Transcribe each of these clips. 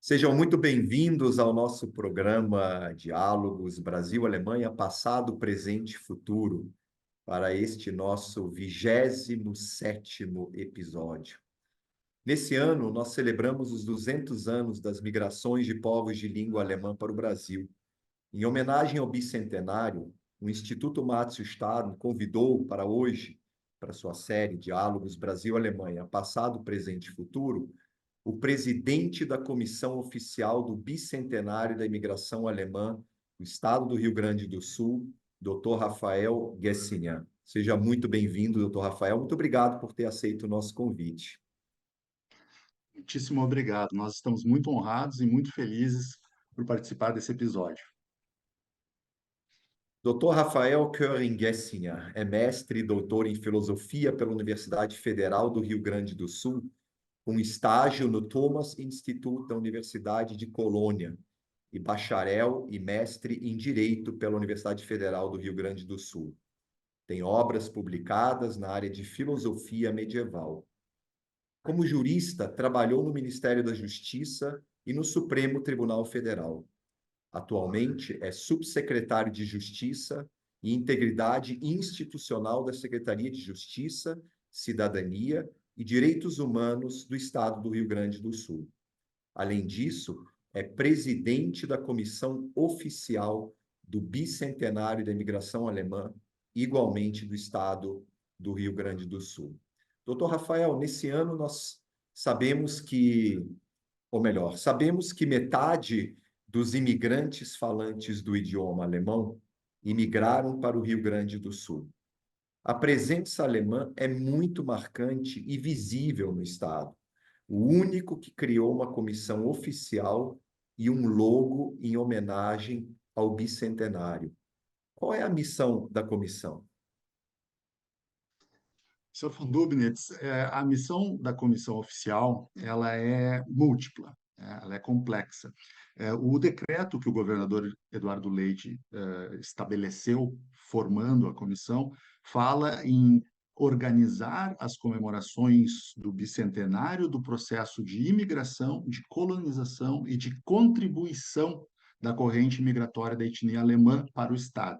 Sejam muito bem-vindos ao nosso programa Diálogos Brasil-Alemanha, passado, presente e futuro, para este nosso 27º episódio. Nesse ano, nós celebramos os 200 anos das migrações de povos de língua alemã para o Brasil. Em homenagem ao bicentenário, o Instituto Max Stern convidou para hoje, para sua série Diálogos Brasil-Alemanha, passado, presente e futuro, o presidente da Comissão Oficial do Bicentenário da Imigração Alemã do Estado do Rio Grande do Sul, Dr. Rafael Gessinha. Seja muito bem-vindo, Dr. Rafael. Muito obrigado por ter aceito o nosso convite. Muitíssimo obrigado. Nós estamos muito honrados e muito felizes por participar desse episódio. Dr. Rafael Köring-Gessinha é mestre e doutor em filosofia pela Universidade Federal do Rio Grande do Sul, com estágio no Thomas Institute da Universidade de Colônia, e bacharel e mestre em Direito pela Universidade Federal do Rio Grande do Sul. Tem obras publicadas na área de filosofia medieval. Como jurista, trabalhou no Ministério da Justiça e no Supremo Tribunal Federal. Atualmente é subsecretário de Justiça e Integridade Institucional da Secretaria de Justiça, Cidadania e Direitos Humanos do Estado do Rio Grande do Sul. Além disso, é presidente da Comissão Oficial do Bicentenário da Imigração Alemã, igualmente do Estado do Rio Grande do Sul. Doutor Rafael, nesse ano nós sabemos que, ou melhor, sabemos que metade dos imigrantes falantes do idioma alemão imigraram para o Rio Grande do Sul. A presença alemã é muito marcante e visível no Estado. O único que criou uma comissão oficial e um logo em homenagem ao bicentenário. Qual é a missão da comissão? Sr. von Dubnitz, a missão da comissão oficial ela é múltipla, ela é complexa. O decreto que o governador Eduardo Leite estabeleceu, formando a comissão, fala em organizar as comemorações do bicentenário do processo de imigração, de colonização e de contribuição da corrente migratória da etnia alemã para o Estado.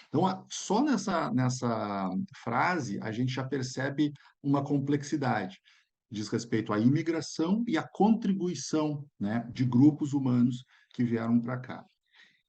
Então, só nessa frase, a gente já percebe uma complexidade. Diz respeito à imigração e à contribuição, né, de grupos humanos que vieram para cá.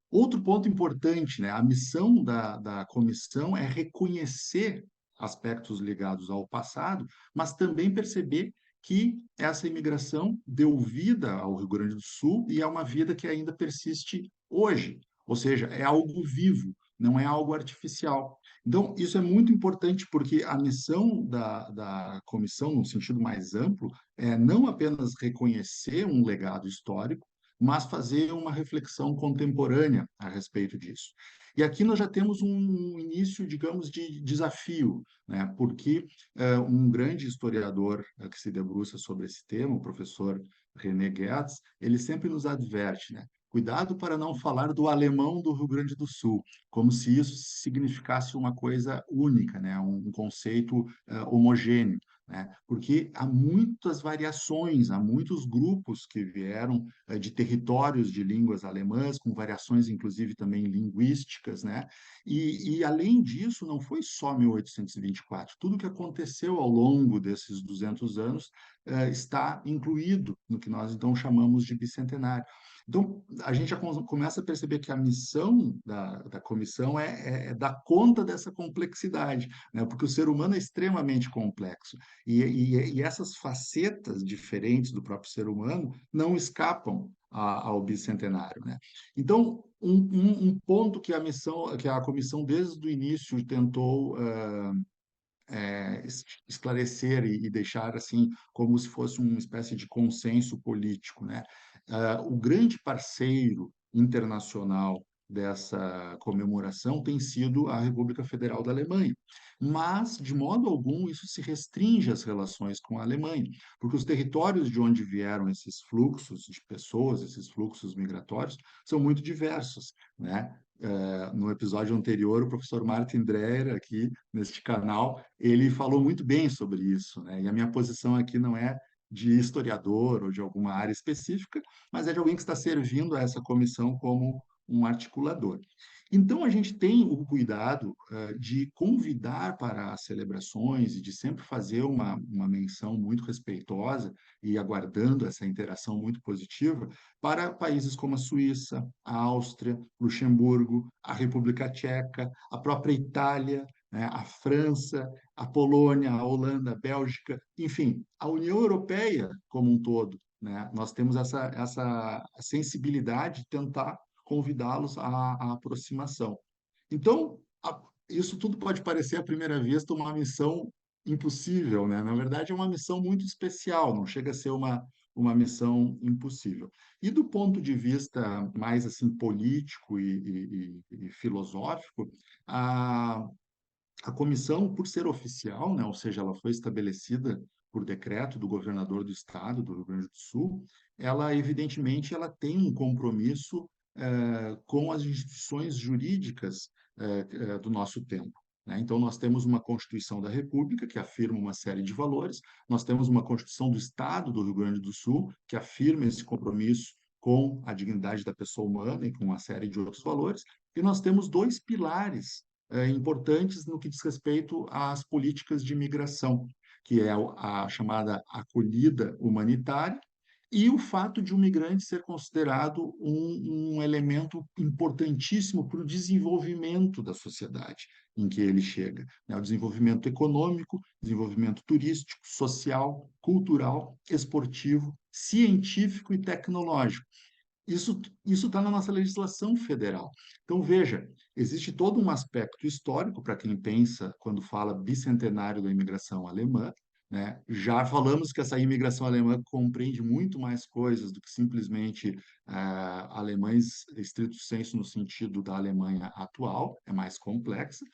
Outro ponto importante, né, a missão da comissão é reconhecer aspectos ligados ao passado, mas também perceber que essa imigração deu vida ao Rio Grande do Sul e é uma vida que ainda persiste hoje, ou seja, é algo vivo, não é algo artificial. Então, isso é muito importante porque a missão da comissão, no sentido mais amplo, é não apenas reconhecer um legado histórico, mas fazer uma reflexão contemporânea a respeito disso. E aqui nós já temos um início, digamos, de desafio, né? Porque um grande historiador que se debruça sobre esse tema, o professor René Gertz, ele sempre nos adverte, né? Cuidado para não falar do alemão do Rio Grande do Sul, como se isso significasse uma coisa única, né? Um conceito homogêneo, né? Porque há muitas variações, há muitos grupos que vieram de territórios de línguas alemãs, com variações, inclusive, também linguísticas, né? Além disso, não foi só 1824. Tudo que aconteceu ao longo desses 200 anos está incluído no que nós, então, chamamos de bicentenário. Então, a gente já começa a perceber que a missão da comissão é dar conta dessa complexidade, né? Porque o ser humano é extremamente complexo. E essas facetas diferentes do próprio ser humano não escapam ao bicentenário, né? Então, um ponto que que a comissão desde o início tentou esclarecer e deixar assim como se fosse uma espécie de consenso político, né? O grande parceiro internacional dessa comemoração tem sido a República Federal da Alemanha. Mas, de modo algum, isso se restringe às relações com a Alemanha, porque os territórios de onde vieram esses fluxos de pessoas, esses fluxos migratórios, são muito diversos, né? No episódio anterior, o professor Martin Dreyer, aqui neste canal, ele falou muito bem sobre isso, né? E a minha posição aqui não é de historiador ou de alguma área específica, mas é de alguém que está servindo a essa comissão como um articulador. Então, a gente tem o cuidado de convidar para as celebrações e de sempre fazer uma menção muito respeitosa e aguardando essa interação muito positiva para países como a Suíça, a Áustria, Luxemburgo, a República Tcheca, a própria Itália, né, a França, a Polônia, a Holanda, a Bélgica, enfim, a União Europeia como um todo, né? Nós temos essa sensibilidade de tentar convidá-los à aproximação. Então, isso tudo pode parecer à primeira vista uma missão impossível, né? Na verdade, é uma missão muito especial, não chega a ser uma missão impossível. E do ponto de vista mais assim político e filosófico, a, a comissão, por ser oficial, né, ou seja, ela foi estabelecida por decreto do governador do estado, do Rio Grande do Sul, ela, evidentemente, ela tem um compromisso com as instituições jurídicas do nosso tempo. Né? Então, nós temos uma Constituição da República, que afirma uma série de valores, nós temos uma Constituição do Estado do Rio Grande do Sul, que afirma esse compromisso com a dignidade da pessoa humana e com uma série de outros valores, e nós temos dois pilares importantes no que diz respeito às políticas de imigração, que é a chamada acolhida humanitária e o fato de um migrante ser considerado um elemento importantíssimo para o desenvolvimento da sociedade em que ele chega, né? O desenvolvimento econômico, desenvolvimento turístico, social, cultural, esportivo, científico e tecnológico. Isso está na nossa legislação federal. Então, veja, existe todo um aspecto histórico para quem pensa quando fala bicentenário da imigração alemã, né? Já falamos que essa imigração alemã compreende muito mais coisas do que simplesmente alemães estrito sensu no sentido da Alemanha atual, é mais complexa.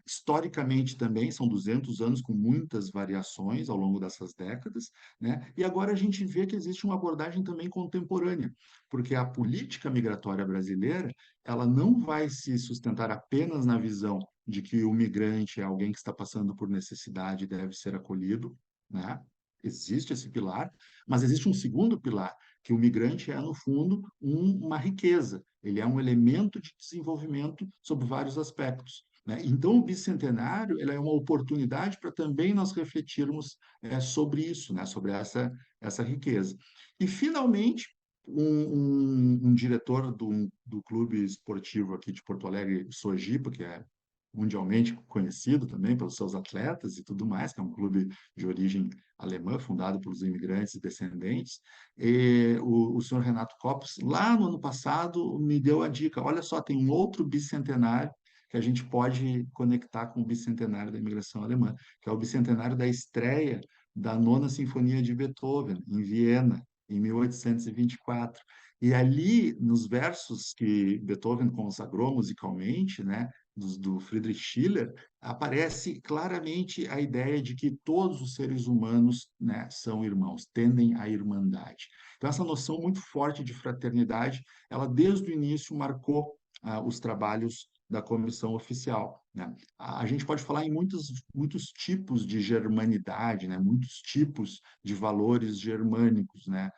Historicamente também são 200 anos com muitas variações ao longo dessas décadas, né? E agora a gente vê que existe uma abordagem também contemporânea, porque a política migratória brasileira, ela não vai se sustentar apenas na visão de que o migrante é alguém que está passando por necessidade e deve ser acolhido, né? Existe esse pilar, mas existe um segundo pilar, que o migrante é, no fundo, uma riqueza. Ele é um elemento de desenvolvimento sob vários aspectos. Né? Então, o bicentenário ele é uma oportunidade para também nós refletirmos sobre isso, né? Sobre essa riqueza. E, finalmente, um diretor do clube esportivo aqui de Porto Alegre, Sojipa, que é mundialmente conhecido também pelos seus atletas e tudo mais, que é um clube de origem alemã, fundado pelos imigrantes e descendentes. E o senhor Renato Copos, lá no ano passado, me deu a dica: olha só, tem um outro bicentenário que a gente pode conectar com o bicentenário da imigração alemã, que é o bicentenário da estreia da Nona Sinfonia de Beethoven, em Viena, em 1824. E ali, nos versos que Beethoven consagrou musicalmente, né, do Friedrich Schiller, aparece claramente a ideia de que todos os seres humanos, né, são irmãos, tendem à irmandade. Então, essa noção muito forte de fraternidade, ela desde o início marcou os trabalhos da comissão oficial. Né? A gente pode falar em muitos tipos de germanidade, né? Muitos tipos de valores germânicos, né?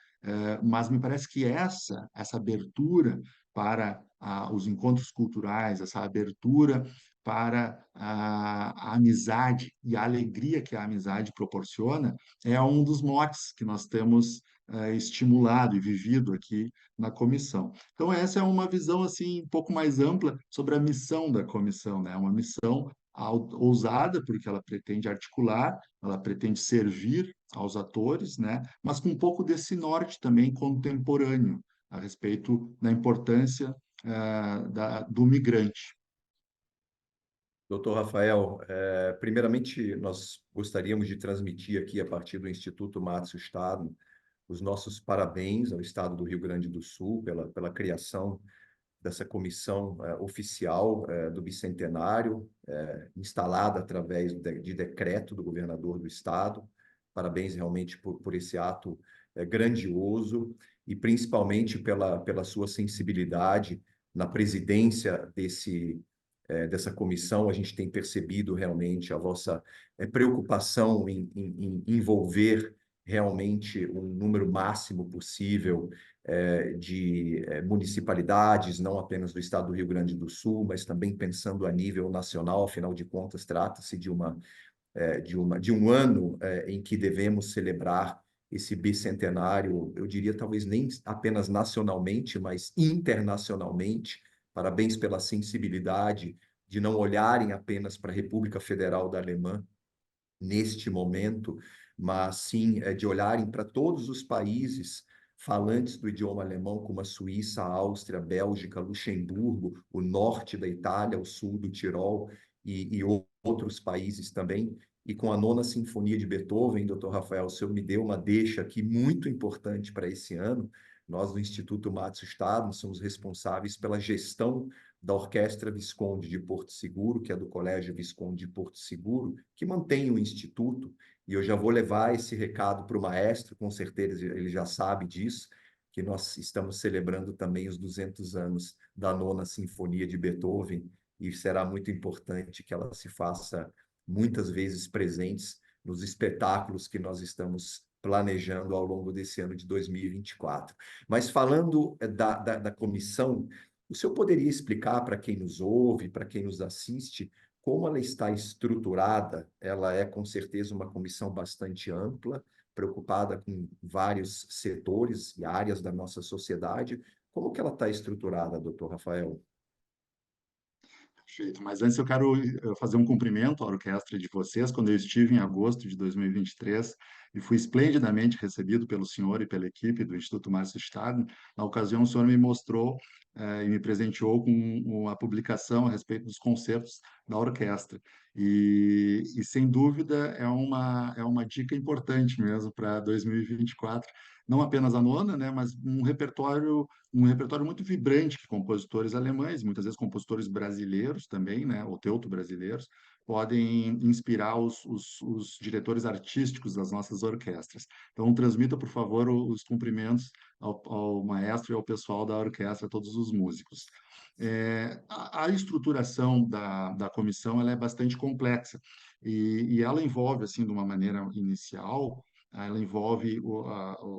Mas me parece que essa abertura para os encontros culturais, essa abertura para a amizade e a alegria que a amizade proporciona, é um dos motes que nós temos estimulado e vivido aqui na comissão. Então, essa é uma visão assim um pouco mais ampla sobre a missão da comissão, né? Uma missão ousada, porque ela pretende articular, ela pretende servir aos atores, né? Mas com um pouco desse norte também contemporâneo a respeito da importância do migrante. Doutor Rafael, primeiramente nós gostaríamos de transmitir aqui, a partir do Instituto Márcio Estado, os nossos parabéns ao Estado do Rio Grande do Sul pela criação dessa comissão oficial do bicentenário, instalada através de decreto do governador do Estado. Parabéns realmente por esse ato grandioso e principalmente pela sua sensibilidade na presidência dessa comissão. A gente tem percebido realmente a vossa preocupação em envolver realmente um número máximo possível de municipalidades, não apenas do estado do Rio Grande do Sul, mas também pensando a nível nacional. Afinal de contas, trata-se de um ano em que devemos celebrar esse bicentenário, eu diria talvez nem apenas nacionalmente, mas internacionalmente. Parabéns pela sensibilidade de não olharem apenas para a República Federal da Alemanha neste momento, mas sim de olharem para todos os países falantes do idioma alemão, como a Suíça, a Áustria, a Bélgica, Luxemburgo, o norte da Itália, o sul do Tirol e outros países também. E com a Nona Sinfonia de Beethoven, doutor Rafael, o senhor me deu uma deixa aqui muito importante para esse ano. Nós, do Instituto Matos Estado, somos responsáveis pela gestão da Orquestra Visconde de Porto Seguro, que é do Colégio Visconde de Porto Seguro, que mantém o Instituto, e eu já vou levar esse recado para o maestro, com certeza ele já sabe disso, que nós estamos celebrando também os 200 anos da Nona Sinfonia de Beethoven, e será muito importante que ela se faça muitas vezes presentes nos espetáculos que nós estamos planejando ao longo desse ano de 2024. Mas falando da comissão, o senhor poderia explicar para quem nos ouve, para quem nos assiste, como ela está estruturada? Ela é, com certeza, uma comissão bastante ampla, preocupada com vários setores e áreas da nossa sociedade. Como que ela está estruturada, doutor Rafael? Perfeito. Mas antes eu quero fazer um cumprimento à orquestra de vocês. Quando eu estive em agosto de 2023 e fui esplendidamente recebido pelo senhor e pela equipe do Instituto Márcio Stadler, na ocasião o senhor me mostrou e me presenteou com uma publicação a respeito dos concertos da orquestra. Sem dúvida é uma dica importante mesmo para 2024. Não apenas a nona, né, mas um repertório muito vibrante que compositores alemães, muitas vezes compositores brasileiros também, né, ou teuto-brasileiros, podem inspirar os diretores artísticos das nossas orquestras. Então, transmita, por favor, os cumprimentos ao maestro e ao pessoal da orquestra, todos os músicos. A estruturação da comissão ela é bastante complexa e ela envolve, assim, de uma maneira inicial, ela envolve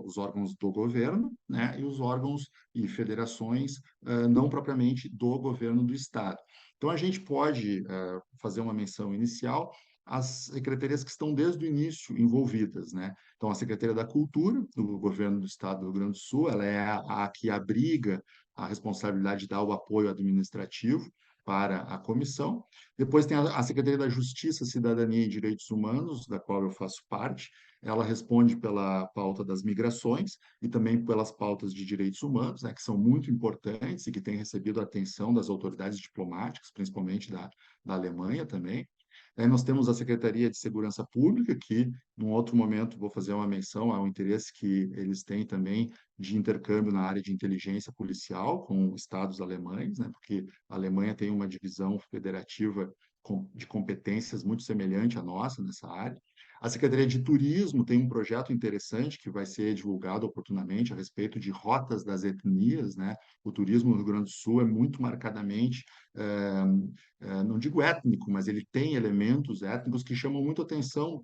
os órgãos do governo, né, e os órgãos e federações não propriamente do governo do estado. Então, a gente pode fazer uma menção inicial às secretarias que estão desde o início envolvidas, né? Então, a Secretaria da Cultura do governo do estado do Rio Grande do Sul, ela é a que abriga a responsabilidade de dar o apoio administrativo para a comissão. Depois tem a Secretaria da Justiça, Cidadania e Direitos Humanos, da qual eu faço parte. Ela responde pela pauta das migrações e também pelas pautas de direitos humanos, né, que são muito importantes e que têm recebido a atenção das autoridades diplomáticas, principalmente da Alemanha também. Aí nós temos a Secretaria de Segurança Pública, que, num outro momento, vou fazer uma menção ao interesse que eles têm também de intercâmbio na área de inteligência policial com estados alemães, né, porque a Alemanha tem uma divisão federativa de competências muito semelhante à nossa nessa área. A Secretaria de Turismo tem um projeto interessante que vai ser divulgado oportunamente a respeito de rotas das etnias, né? O turismo no Rio Grande do Sul é muito marcadamente, não digo étnico, mas ele tem elementos étnicos que chamam muito a atenção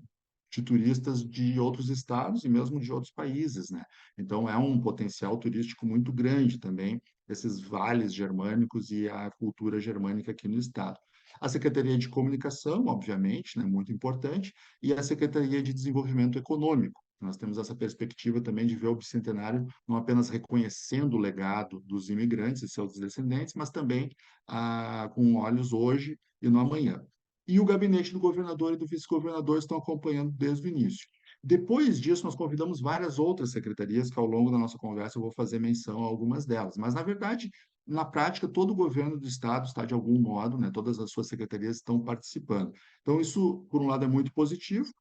de turistas de outros estados e mesmo de outros países, né? Então é um potencial turístico muito grande também, esses vales germânicos e a cultura germânica aqui no estado. A Secretaria de Comunicação, obviamente, né, muito importante, e a Secretaria de Desenvolvimento Econômico. Nós temos essa perspectiva também de ver o bicentenário não apenas reconhecendo o legado dos imigrantes e seus descendentes, mas também com olhos hoje e no amanhã. E o gabinete do governador e do vice-governador estão acompanhando desde o início. Depois disso, nós convidamos várias outras secretarias, que ao longo da nossa conversa eu vou fazer menção a algumas delas. Mas, na verdade, na prática, todo o governo do estado está de algum modo, né, todas as suas secretarias estão participando. Então, isso, por um lado, é muito positivo,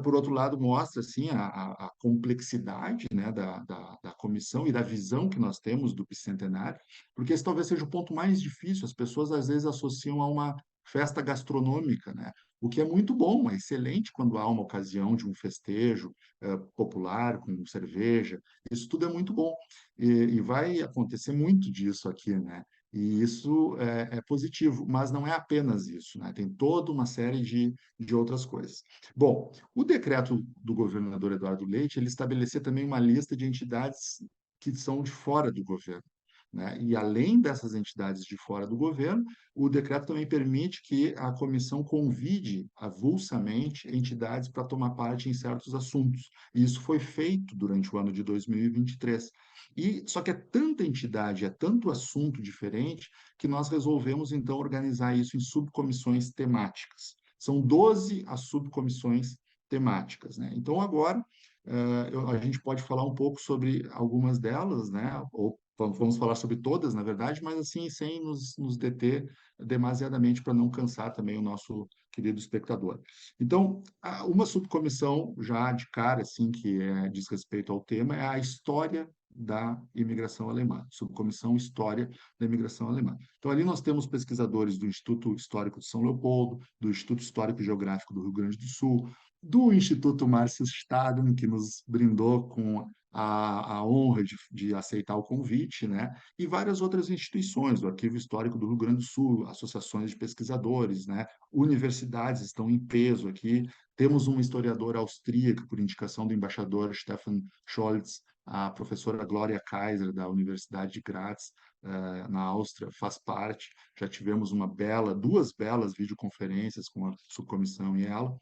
por outro lado, mostra assim, a complexidade, né, da comissão e da visão que nós temos do bicentenário, porque esse talvez seja o ponto mais difícil. As pessoas, às vezes, associam a uma festa gastronômica, né? O que é muito bom, é excelente quando há uma ocasião de um festejo popular com cerveja. Isso tudo é muito bom e vai acontecer muito disso aqui, né? E isso é positivo, mas não é apenas isso, né? Tem toda uma série de outras coisas. Bom, o decreto do governador Eduardo Leite, ele estabelecia também uma lista de entidades que são de fora do governo, né? E além dessas entidades de fora do governo, o decreto também permite que a comissão convide avulsamente entidades para tomar parte em certos assuntos. E isso foi feito durante o ano de 2023. E só que é tanta entidade, é tanto assunto diferente, que nós resolvemos então organizar isso em subcomissões temáticas. São 12 as subcomissões temáticas, né? Então agora a gente pode falar um pouco sobre algumas delas, né? Ou vamos falar sobre todas, na verdade, mas assim, sem nos deter demasiadamente para não cansar também o nosso querido espectador. Então, uma subcomissão já de cara, assim, que diz respeito ao tema, é a história da imigração alemã, subcomissão História da Imigração Alemã. Então, ali nós temos pesquisadores do Instituto Histórico de São Leopoldo, do Instituto Histórico e Geográfico do Rio Grande do Sul, do Instituto Marcius Staden, que nos brindou com a honra de aceitar o convite, né? E várias outras instituições, do Arquivo Histórico do Rio Grande do Sul, associações de pesquisadores, né? Universidades estão em peso aqui. Temos uma historiadora austríaca, por indicação do embaixador Stefan Scholz, a professora Glória Kaiser, da Universidade de Graz, na Áustria, faz parte. Já tivemos duas belas videoconferências com a subcomissão e ela.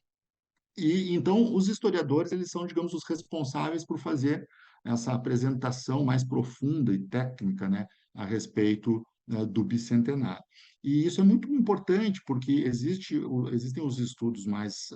E então os historiadores, eles são, digamos, os responsáveis por fazer essa apresentação mais profunda e técnica, né, a respeito, do bicentenário. E isso é muito importante porque existem os estudos mais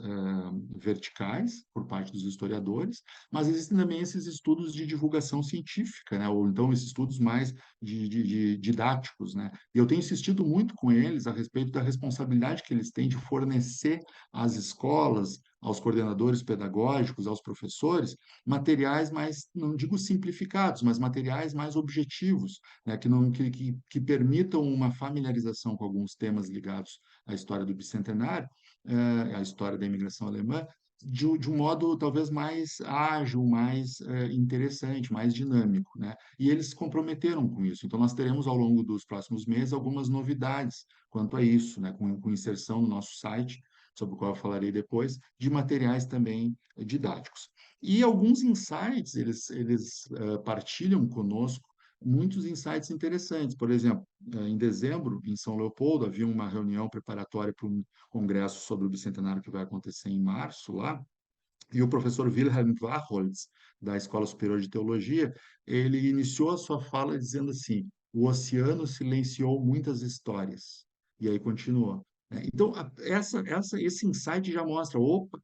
verticais por parte dos historiadores, mas existem também esses estudos de divulgação científica, né, ou então esses estudos mais de didáticos, né. E eu tenho insistido muito com eles a respeito da responsabilidade que eles têm de fornecer às escolas, aos coordenadores pedagógicos, aos professores, materiais mais, não digo simplificados, mas materiais mais objetivos, né, que permitam uma familiarização com alguns temas ligados à história do bicentenário, à história da imigração alemã, de um modo talvez mais ágil, mais interessante, mais dinâmico, né? E eles se comprometeram com isso. Então, nós teremos ao longo dos próximos meses algumas novidades quanto a isso, né? Com inserção no nosso site, sobre o qual eu falarei depois, de materiais também didáticos. E alguns insights, eles partilham conosco muitos insights interessantes. Por exemplo, em dezembro, em São Leopoldo, havia uma reunião preparatória para um congresso sobre o bicentenário que vai acontecer em março lá, e o professor Wilhelm Wachholz, da Escola Superior de Teologia, ele iniciou a sua fala dizendo assim: o oceano silenciou muitas histórias. E aí continuou, né? Então, esse insight já mostra, opa,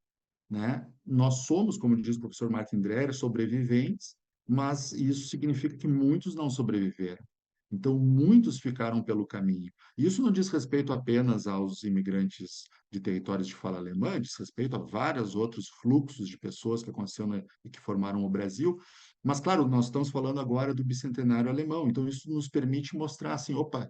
né? Nós somos, como diz o professor Martin Dreher, sobreviventes, mas isso significa que muitos não sobreviveram. Então, muitos ficaram pelo caminho. Isso não diz respeito apenas aos imigrantes de territórios de fala alemã, diz respeito a vários outros fluxos de pessoas que aconteceram e que formaram o Brasil. Mas, claro, nós estamos falando agora do bicentenário alemão, então isso nos permite mostrar assim, opa,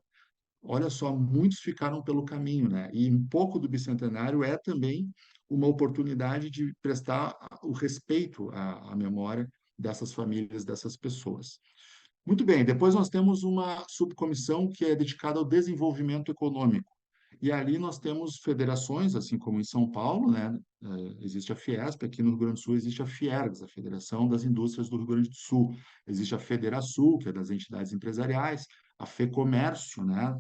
olha só, muitos ficaram pelo caminho, né? E um pouco do bicentenário é também uma oportunidade de prestar o respeito à memória dessas famílias, dessas pessoas. Muito bem, depois nós temos uma subcomissão que é dedicada ao desenvolvimento econômico. E ali nós temos federações, assim como em São Paulo, né? Existe a Fiesp, aqui no Rio Grande do Sul existe a Fiergs, a Federação das Indústrias do Rio Grande do Sul. Existe a Federação, que é das entidades empresariais, a FEComércio, né?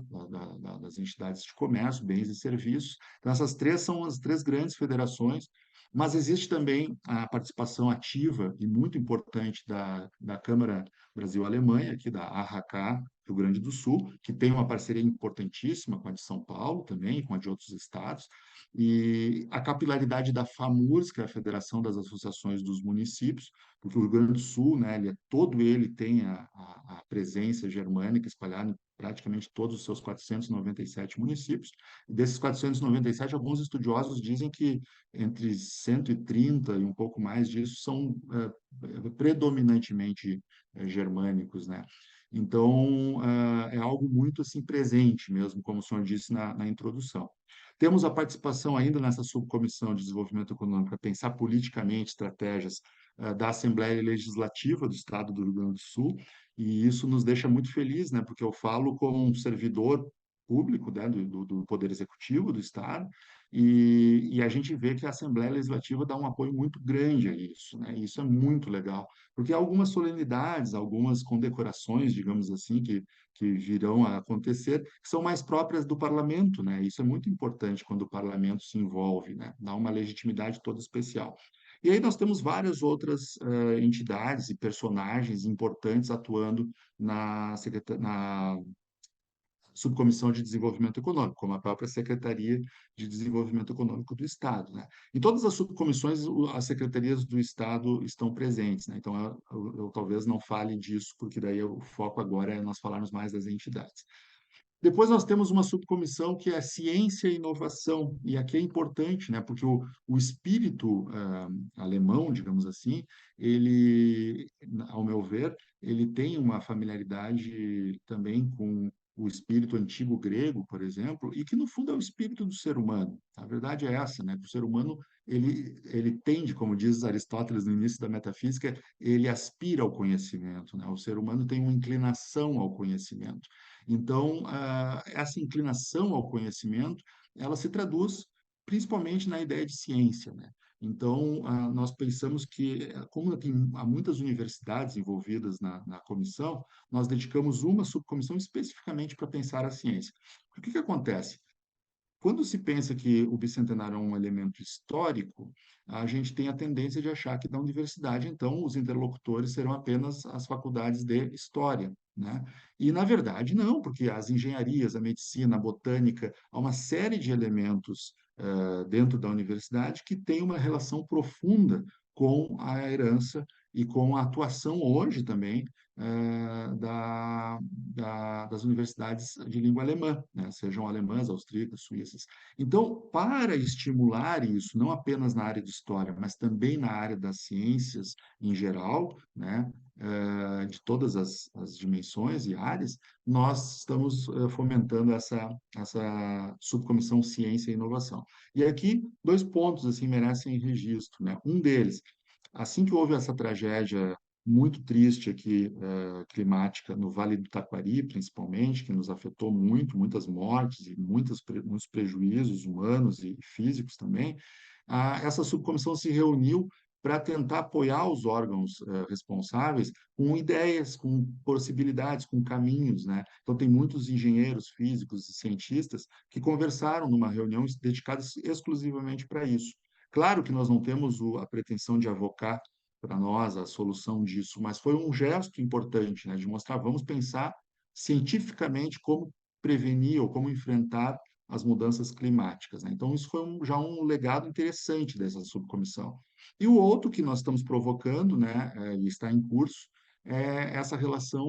Das entidades de comércio, bens e serviços. Então, essas três são as três grandes federações, mas existe também a participação ativa e muito importante da Câmara Brasil-Alemanha, aqui da AHK, Rio Grande do Sul, que tem uma parceria importantíssima com a de São Paulo também, com a de outros estados, e a capilaridade da FAMURS, que é a Federação das Associações dos Municípios, porque o Rio Grande do Sul, né, todo ele tem a presença germânica espalhada em praticamente todos os seus 497 municípios. E desses 497, alguns estudiosos dizem que entre 130 e um pouco mais disso são predominantemente germânicos, né? Então, é algo muito assim presente mesmo, como o senhor disse na introdução. Temos a participação ainda nessa subcomissão de desenvolvimento econômico, para pensar politicamente estratégias da Assembleia Legislativa do Estado do Rio Grande do Sul, e isso nos deixa muito felizes, né? Porque eu falo como um servidor público, né, do Poder Executivo do Estado, e a gente vê que a Assembleia Legislativa dá um apoio muito grande a isso, né? E isso é muito legal, porque há algumas solenidades, algumas condecorações, digamos assim, que virão a acontecer, que são mais próprias do parlamento, né? Isso é muito importante quando o parlamento se envolve, né? Dá uma legitimidade toda especial. E aí nós temos várias outras entidades e personagens importantes atuando na Subcomissão de Desenvolvimento Econômico, como a própria Secretaria de Desenvolvimento Econômico do Estado, né? Em todas as subcomissões, as secretarias do Estado estão presentes, né? Então, eu talvez não fale disso, porque daí o foco agora é nós falarmos mais das entidades. Depois nós temos uma subcomissão que é ciência e inovação, e aqui é importante, né, porque o espírito alemão, digamos assim, ele, ao meu ver, ele tem uma familiaridade também com o espírito antigo grego, por exemplo, e que no fundo é o espírito do ser humano. A verdade é essa, né, que o ser humano ele tende, como diz Aristóteles no início da metafísica, ele aspira ao conhecimento, né? O ser humano tem uma inclinação ao conhecimento. Então, essa inclinação ao conhecimento, ela se traduz principalmente na ideia de ciência, né? Então, nós pensamos que, como há muitas universidades envolvidas na comissão, nós dedicamos uma subcomissão especificamente para pensar a ciência. O que que acontece? Quando se pensa que o bicentenário é um elemento histórico, a gente tem a tendência de achar que da universidade, então, os interlocutores serão apenas as faculdades de história, né? E, na verdade, não, porque as engenharias, a medicina, a botânica, há uma série de elementos dentro da universidade que têm uma relação profunda com a herança e com a atuação hoje também das universidades de língua alemã, né? Sejam alemãs, austríacas, suíças. Então, para estimular isso, não apenas na área de história, mas também na área das ciências em geral, né? De todas as dimensões e áreas, nós estamos fomentando essa subcomissão Ciência e Inovação. E aqui, dois pontos assim merecem registro, né? Um deles, assim que houve essa tragédia muito triste aqui, climática, no Vale do Taquari, principalmente, que nos afetou muito, muitas mortes e muitos prejuízos humanos e físicos também, essa subcomissão se reuniu para tentar apoiar os órgãos responsáveis com ideias, com possibilidades, com caminhos, né? Então, tem muitos engenheiros físicos e cientistas que conversaram numa reunião dedicada exclusivamente para isso. Claro que nós não temos a pretensão de avocar para nós a solução disso, mas foi um gesto importante, né, de mostrar, vamos pensar cientificamente como prevenir ou como enfrentar as mudanças climáticas, né? Então, isso foi já um legado interessante dessa subcomissão. E o outro que nós estamos provocando, né, e está em curso, é essa relação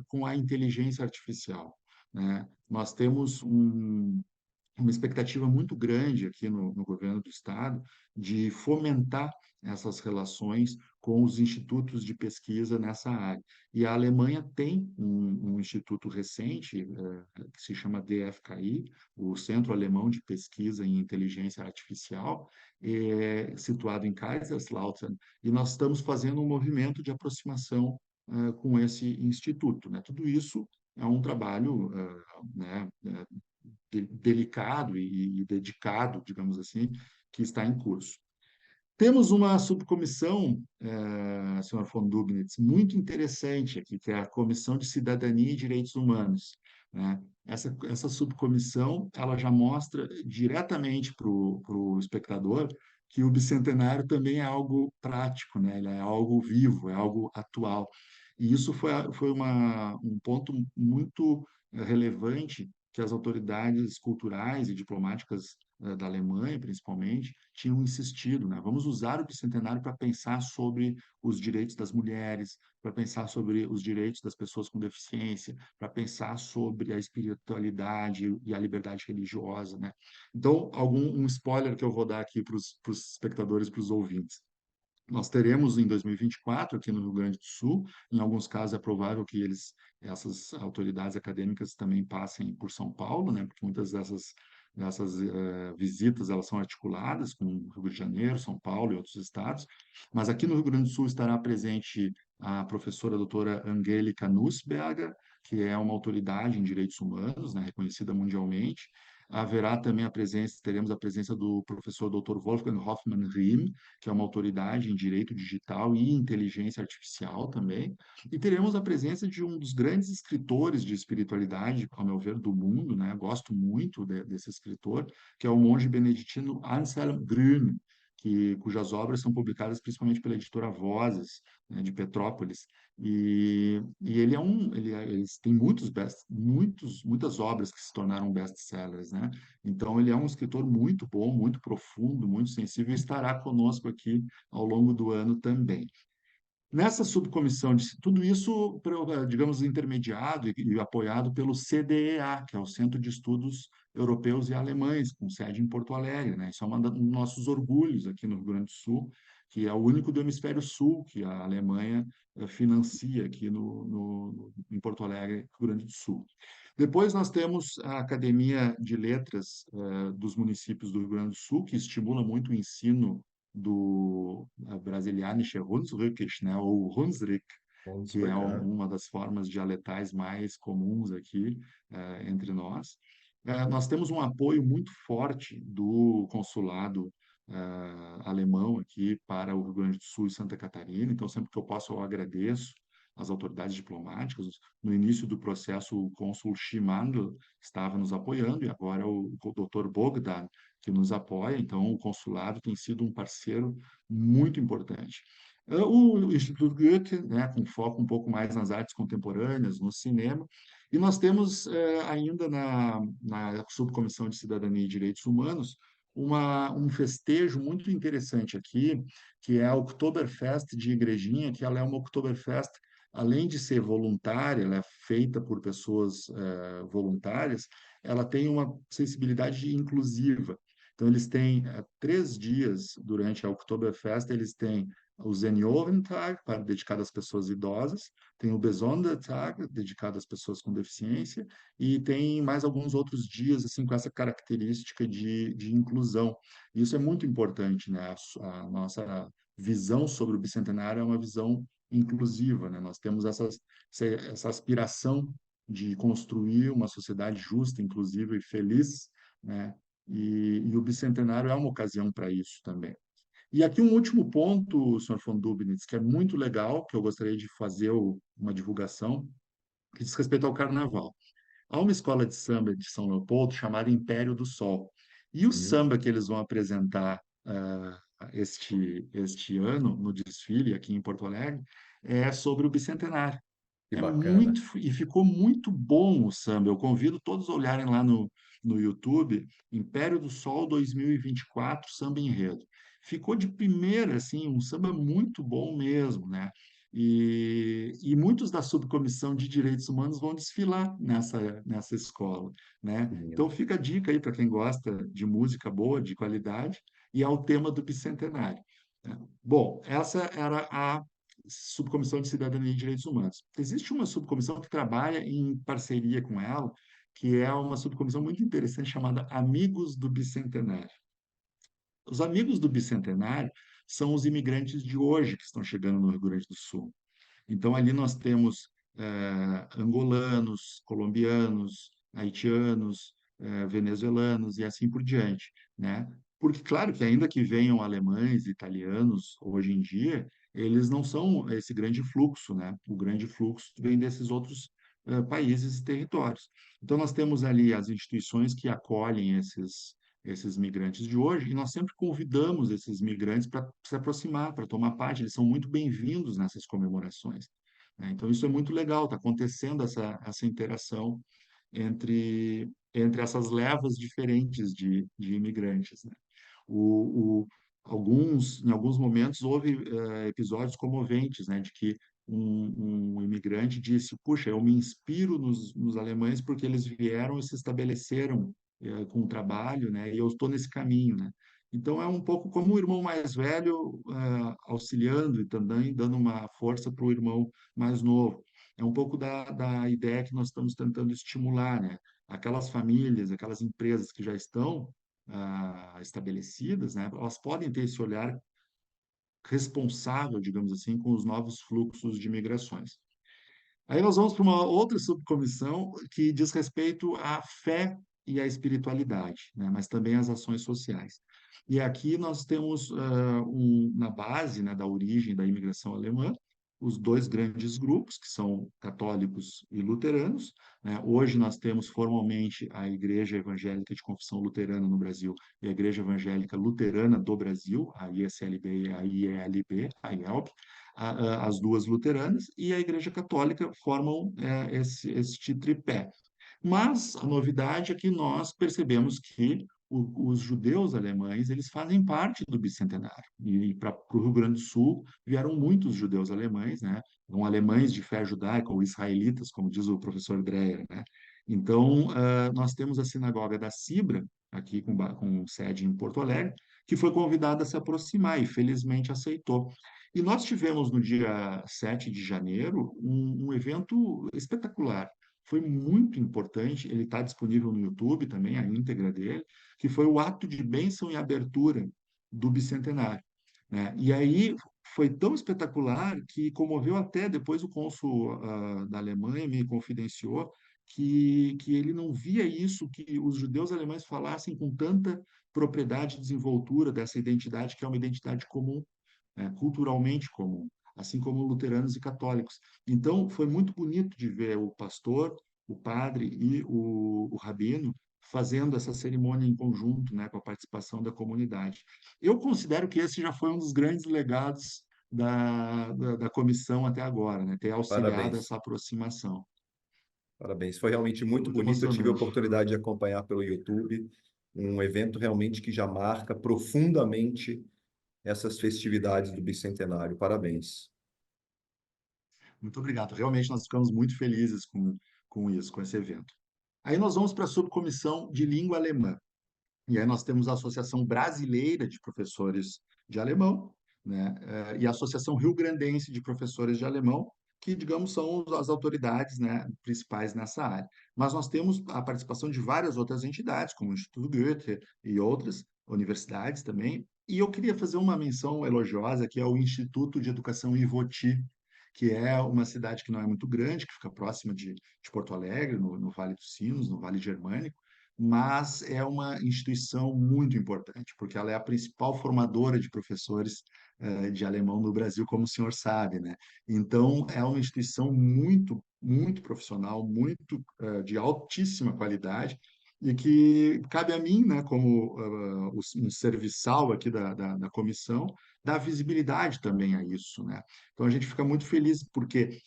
com a inteligência artificial, né? Nós temos uma expectativa muito grande aqui no governo do estado de fomentar essas relações com os institutos de pesquisa nessa área. E a Alemanha tem um instituto recente, que se chama DFKI, o Centro Alemão de Pesquisa em Inteligência Artificial, situado em Kaiserslautern, e nós estamos fazendo um movimento de aproximação com esse instituto, né? Tudo isso é um trabalho, né, delicado e dedicado, digamos assim, que está em curso. Temos uma subcomissão, senhor von Dubnitz, muito interessante aqui, que é a Comissão de Cidadania e Direitos Humanos, né? Essa subcomissão, ela já mostra diretamente para o espectador que o bicentenário também é algo prático, né? Ele é algo vivo, é algo atual. E isso foi um ponto muito relevante que as autoridades culturais e diplomáticas da Alemanha, principalmente, tinham insistido, né? Vamos usar o bicentenário para pensar sobre os direitos das mulheres, para pensar sobre os direitos das pessoas com deficiência, para pensar sobre a espiritualidade e a liberdade religiosa, né? Então, um spoiler que eu vou dar aqui para os espectadores, para os ouvintes. Nós teremos em 2024, aqui no Rio Grande do Sul, em alguns casos é provável que essas autoridades acadêmicas também passem por São Paulo, né? Porque muitas dessas visitas elas são articuladas com o Rio de Janeiro, São Paulo e outros estados. Mas aqui no Rio Grande do Sul estará presente a professora doutora Angélica Nussberger, que é uma autoridade em direitos humanos, né? Reconhecida mundialmente. Haverá também teremos a presença do professor Dr. Wolfgang Hoffmann-Riem, que é uma autoridade em direito digital e inteligência artificial também. E teremos a presença de um dos grandes escritores de espiritualidade, ao meu ver, do mundo, né? Gosto muito desse escritor, que é o monge beneditino Anselm Grün, cujas obras são publicadas principalmente pela editora Vozes, né, de Petrópolis. E ele tem muitas obras que se tornaram best-sellers, né? Então, ele é um escritor muito bom, muito profundo, muito sensível, e estará conosco aqui ao longo do ano também. Nessa subcomissão, tudo isso, digamos, intermediado e apoiado pelo CDEA, que é o Centro de Estudos Europeus e Alemães, com sede em Porto Alegre, né? Isso é um dos nossos orgulhos aqui no Rio Grande do Sul, que é o único do Hemisfério Sul que a Alemanha financia aqui em Porto Alegre, Rio Grande do Sul. Depois nós temos a Academia de Letras dos municípios do Rio Grande do Sul, que estimula muito o ensino do Brasilianische Hunsrückisch, né, ou Hunsrück, que é Hunsrück. uma das formas dialetais mais comuns aqui entre nós. Nós temos um apoio muito forte do consulado alemão aqui para o Rio Grande do Sul e Santa Catarina, então sempre que eu posso eu agradeço às autoridades diplomáticas. No início do processo, o cônsul Schimandl estava nos apoiando e agora o Dr. Bogdan, que nos apoia, então o consulado tem sido um parceiro muito importante. O Instituto Goethe, né, com foco um pouco mais nas artes contemporâneas, no cinema, e nós temos ainda na Subcomissão de Cidadania e Direitos Humanos um festejo muito interessante aqui, que é a Oktoberfest de Igrejinha, que ela é uma Oktoberfest, além de ser voluntária, ela é feita por pessoas voluntárias, ela tem uma sensibilidade inclusiva. Então, eles têm 3 dias durante a Oktoberfest, eles têm o Seniorentag, dedicado às pessoas idosas, tem o Besondertag, dedicado às pessoas com deficiência, e tem mais alguns outros dias assim com essa característica de inclusão. Isso é muito importante, né? A nossa visão sobre o bicentenário é uma visão inclusiva, né? Nós temos essa aspiração de construir uma sociedade justa, inclusiva e feliz, né? E o bicentenário é uma ocasião para isso também. E aqui um último ponto, senhor von Dubnitz, que é muito legal, que eu gostaria de fazer uma divulgação, que diz respeito ao carnaval. Há uma escola de samba de São Leopoldo chamada Império do Sol. E o Uhum. samba que eles vão apresentar este ano no desfile aqui em Porto Alegre é sobre o bicentenário. Que É bacana. muito, e ficou muito bom o samba. Eu convido todos a olharem lá no YouTube, Império do Sol 2024, Samba Enredo. Ficou de primeira, assim, um samba muito bom mesmo, né? E muitos da subcomissão de direitos humanos vão desfilar nessa escola, né? Que Então lindo. fica a dica aí para quem gosta de música boa, de qualidade, e ao tema do bicentenário, né? Bom, essa era a Subcomissão de Cidadania e Direitos Humanos. Existe uma subcomissão que trabalha em parceria com ela, que é uma subcomissão muito interessante chamada Amigos do Bicentenário. Os amigos do Bicentenário são os imigrantes de hoje que estão chegando no Rio Grande do Sul. Então, ali nós temos angolanos, colombianos, haitianos, venezuelanos e assim por diante, né? Porque, claro, que ainda que venham alemães, italianos, hoje em dia, eles não são esse grande fluxo, né? O grande fluxo vem desses outros países e territórios. Então, nós temos ali as instituições que acolhem esses migrantes de hoje, e nós sempre convidamos esses migrantes para se aproximar, para tomar parte, eles são muito bem-vindos nessas comemorações, né? Então, isso é muito legal, está acontecendo essa interação entre essas levas diferentes de imigrantes, né? O, o, em alguns momentos, houve episódios comoventes, né, de que um imigrante disse: Puxa, eu me inspiro nos alemães porque eles vieram e se estabeleceram com o trabalho, né, e eu estou nesse caminho, né? Então, é um pouco como o irmão mais velho auxiliando e também dando uma força para o irmão mais novo. É um pouco da ideia que nós estamos tentando estimular, né? Aquelas famílias, aquelas empresas que já estão estabelecidas, né? Elas podem ter esse olhar responsável, digamos assim, com os novos fluxos de migrações. Aí nós vamos para uma outra subcomissão que diz respeito à fé e à espiritualidade, né? Mas também às ações sociais. E aqui nós temos na base, né, da origem da imigração alemã, os dois grandes grupos, que são católicos e luteranos, né? Hoje nós temos formalmente a Igreja Evangélica de Confissão Luterana no Brasil e a Igreja Evangélica Luterana do Brasil, a ISLB e a IELB, a IELB, as duas luteranas, e a Igreja Católica formam este tripé. Mas a novidade é que nós percebemos que os judeus alemães eles fazem parte do bicentenário. E para o Rio Grande do Sul vieram muitos judeus alemães, né? São alemães de fé judaica ou israelitas, como diz o professor Dreyer, né? Então, nós temos a sinagoga da Sibra, aqui com sede em Porto Alegre, que foi convidada a se aproximar e felizmente aceitou. E nós tivemos no dia 7 de janeiro um evento espetacular. Foi muito importante, ele está disponível no YouTube também, a íntegra dele, que foi o ato de bênção e abertura do bicentenário, né? E aí foi tão espetacular que comoveu até depois o cônsul da Alemanha me confidenciou que ele não via isso, que os judeus alemães falassem com tanta propriedade e desenvoltura dessa identidade, que é uma identidade comum, né, culturalmente comum, assim como luteranos e católicos. Então, foi muito bonito de ver o pastor, o padre e o rabino fazendo essa cerimônia em conjunto, né, com a participação da comunidade. Eu considero que esse já foi um dos grandes legados da comissão até agora, né, ter auxiliado Parabéns. essa aproximação. Parabéns. Foi realmente Foi muito muito bonito. Eu tive a emocionante. oportunidade de acompanhar pelo YouTube um evento realmente que já marca profundamente essas festividades do bicentenário. Parabéns. Muito obrigado. Realmente nós ficamos muito felizes com isso, com esse evento. Aí nós vamos para a subcomissão de língua alemã. E aí nós temos a Associação Brasileira de Professores de Alemão, né, e a Associação Rio-Grandense de Professores de Alemão, que, digamos, são as autoridades, né, principais nessa área. Mas nós temos a participação de várias outras entidades, como o Instituto Goethe e outras universidades também. E eu queria fazer uma menção elogiosa, que é o Instituto de Educação Ivoti, que é uma cidade que não é muito grande, que fica próxima de Porto Alegre, no Vale dos Sinos, no Vale Germânico, mas é uma instituição muito importante, porque ela é a principal formadora de professores de alemão no Brasil, como o senhor sabe, né? Então, é uma instituição muito, muito profissional, muito de altíssima qualidade, e que cabe a mim, né, como um serviçal aqui da comissão, dar visibilidade também a isso, né? Então, a gente fica muito feliz, porque,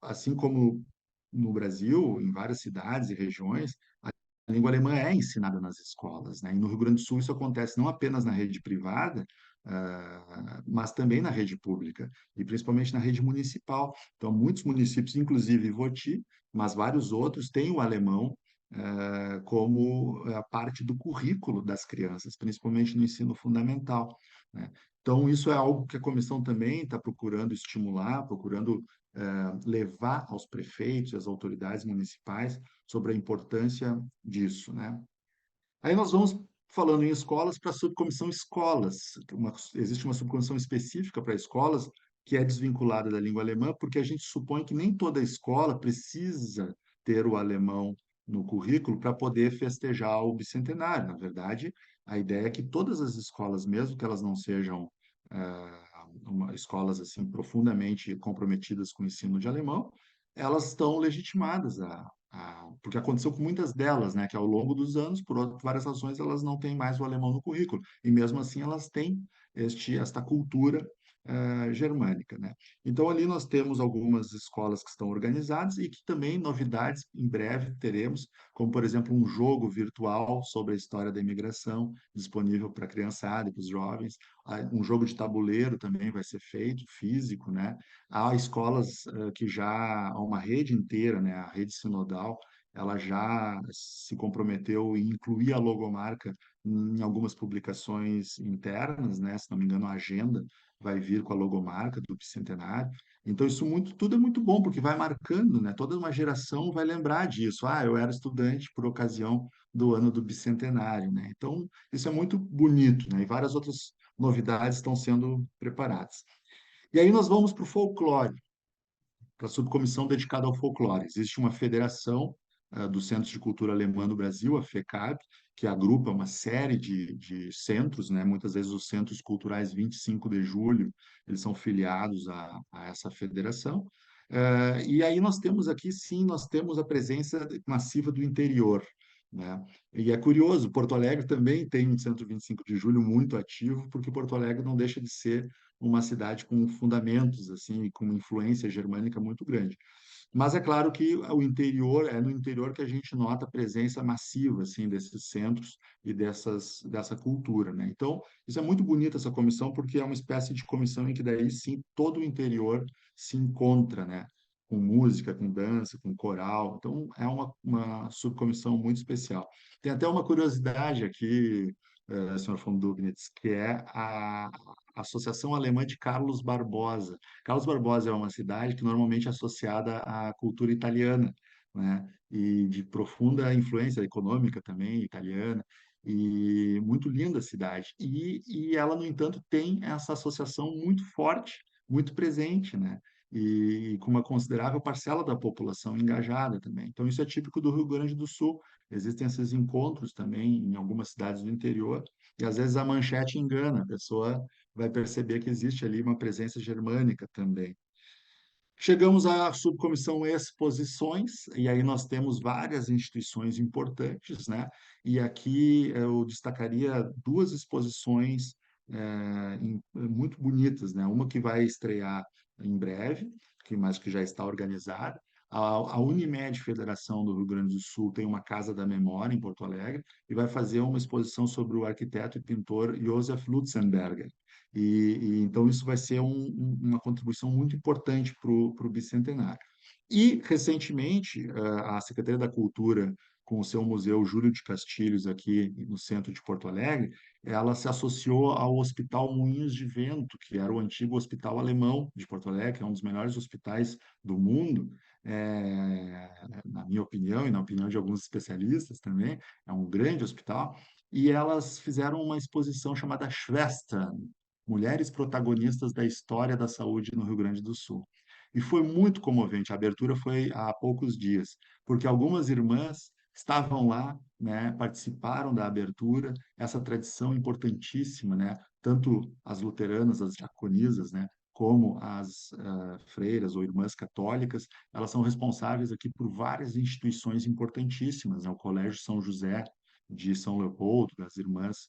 assim como no Brasil, em várias cidades e regiões, a língua alemã é ensinada nas escolas, né? E no Rio Grande do Sul isso acontece não apenas na rede privada, mas também na rede pública, e principalmente na rede municipal. Então, muitos municípios, inclusive Voti, mas vários outros, têm o alemão como parte do currículo das crianças, principalmente no ensino fundamental, né? Então, isso é algo que a comissão também está procurando estimular, procurando levar aos prefeitos e às autoridades municipais sobre a importância disso, né? Aí nós vamos falando em escolas para a subcomissão escolas. Existe uma subcomissão específica para escolas que é desvinculada da língua alemã, porque a gente supõe que nem toda escola precisa ter o alemão no currículo para poder festejar o bicentenário. Na verdade, a ideia é que todas as escolas, mesmo que elas não sejam escolas assim profundamente comprometidas com o ensino de alemão, elas estão legitimadas porque aconteceu com muitas delas, né, que ao longo dos anos, várias razões, elas não têm mais o alemão no currículo, e mesmo assim elas têm esta cultura germânica, né? Então ali nós temos algumas escolas que estão organizadas e que também novidades em breve teremos, como por exemplo um jogo virtual sobre a história da imigração, disponível para a criançada e para os jovens. Um jogo de tabuleiro também vai ser feito, físico, né? Há escolas que já há uma rede inteira, né, a rede sinodal, ela já se comprometeu em incluir a logomarca em algumas publicações internas, né? Se não me engano, a agenda vai vir com a logomarca do bicentenário. Então, isso muito, tudo é muito bom, porque vai marcando, né? Toda uma geração vai lembrar disso. Ah, eu era estudante por ocasião do ano do bicentenário, né? Então, isso é muito bonito, né? E várias outras novidades estão sendo preparadas. E aí nós vamos para o folclore, para a subcomissão dedicada ao folclore. Existe uma federação dos Centros de Cultura Alemã no Brasil, a FECAB, que agrupa uma série de centros, né? Muitas vezes os Centros Culturais 25 de Julho, eles são filiados a essa federação. E aí nós temos aqui, sim, nós temos a presença massiva do interior, né? E é curioso, Porto Alegre também tem um Centro 25 de Julho muito ativo, porque Porto Alegre não deixa de ser uma cidade com fundamentos, assim, com uma influência germânica muito grande. Mas é claro que o interior, é no interior que a gente nota a presença massiva, assim, desses centros e dessa cultura, né? Então, isso é muito bonito, essa comissão, porque é uma espécie de comissão em que daí, sim, todo o interior se encontra, né? Com música, com dança, com coral. Então, é uma subcomissão muito especial. Tem até uma curiosidade aqui, senhor von Dugnitz, que é a Associação Alemã de Carlos Barbosa. Carlos Barbosa é uma cidade que normalmente é associada à cultura italiana, né? E de profunda influência econômica também italiana, e muito linda a cidade. E ela, no entanto, tem essa associação muito forte, muito presente, né? E com uma considerável parcela da população engajada também. Então, isso é típico do Rio Grande do Sul. Existem esses encontros também em algumas cidades do interior, e às vezes a manchete engana, a pessoa vai perceber que existe ali uma presença germânica também. Chegamos à subcomissão Exposições, e aí nós temos várias instituições importantes, né? E aqui eu destacaria duas exposições muito bonitas, né? Uma que vai estrear em breve, mas que já está organizada. A Unimed Federação do Rio Grande do Sul tem uma Casa da Memória em Porto Alegre e vai fazer uma exposição sobre o arquiteto e pintor Josef Lutzenberger. Então isso vai ser uma contribuição muito importante para o bicentenário. E, recentemente, a Secretaria da Cultura, com o seu Museu Júlio de Castilhos, aqui no centro de Porto Alegre, ela se associou ao Hospital Moinhos de Vento, que era o antigo Hospital Alemão de Porto Alegre, que é um dos melhores hospitais do mundo, na minha opinião e na opinião de alguns especialistas também, é um grande hospital, e elas fizeram uma exposição chamada Schwestern, Mulheres Protagonistas da História da Saúde no Rio Grande do Sul. E foi muito comovente. A abertura foi há poucos dias, porque algumas irmãs estavam lá, né, participaram da abertura, essa tradição importantíssima, né, tanto as luteranas, as diaconisas, né, como as freiras ou irmãs católicas, elas são responsáveis aqui por várias instituições importantíssimas, né, o Colégio São José de São Leopoldo, das irmãs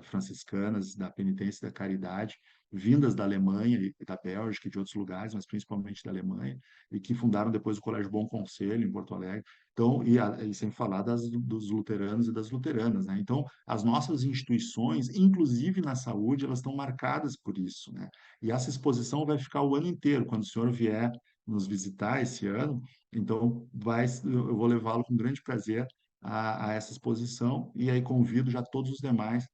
franciscanas da Penitência e da Caridade, vindas da Alemanha e da Bélgica e de outros lugares, mas principalmente da Alemanha, e que fundaram depois o Colégio Bom Conselho em Porto Alegre. Então, e sem falar dos luteranos e das luteranas, né? Então, as nossas instituições, inclusive na saúde, elas estão marcadas por isso, né? E essa exposição vai ficar o ano inteiro. Quando o senhor vier nos visitar esse ano, então eu vou levá-lo com grande prazer a essa exposição, e aí convido já todos os demais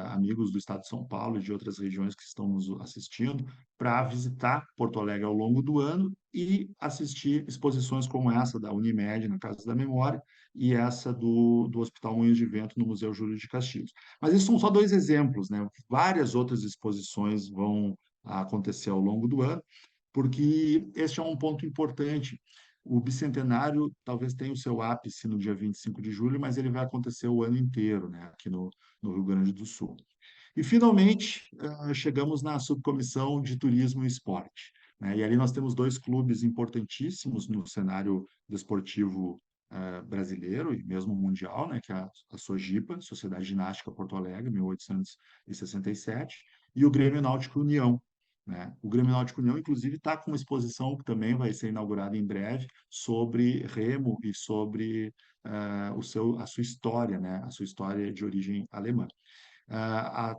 amigos do estado de São Paulo e de outras regiões que estão nos assistindo para visitar Porto Alegre ao longo do ano e assistir exposições como essa da Unimed, na Casa da Memória, e essa do Hospital Moinhos de Vento, no Museu Júlio de Castilhos. Mas esses são só dois exemplos, né? Várias outras exposições vão acontecer ao longo do ano, porque este é um ponto importante. O bicentenário talvez tenha o seu ápice no dia 25 de julho, mas ele vai acontecer o ano inteiro, né, aqui no Rio Grande do Sul. E, finalmente, chegamos na subcomissão de turismo e esporte, né? E ali nós temos dois clubes importantíssimos no cenário desportivo brasileiro e mesmo mundial, né? Que é a SOGIPA, Sociedade Ginástica Porto Alegre, 1867, e o Grêmio Náutico União, né? O Grêmio Náutico União, inclusive, está com uma exposição que também vai ser inaugurada em breve sobre remo e sobre a sua história, né? A sua história de origem alemã.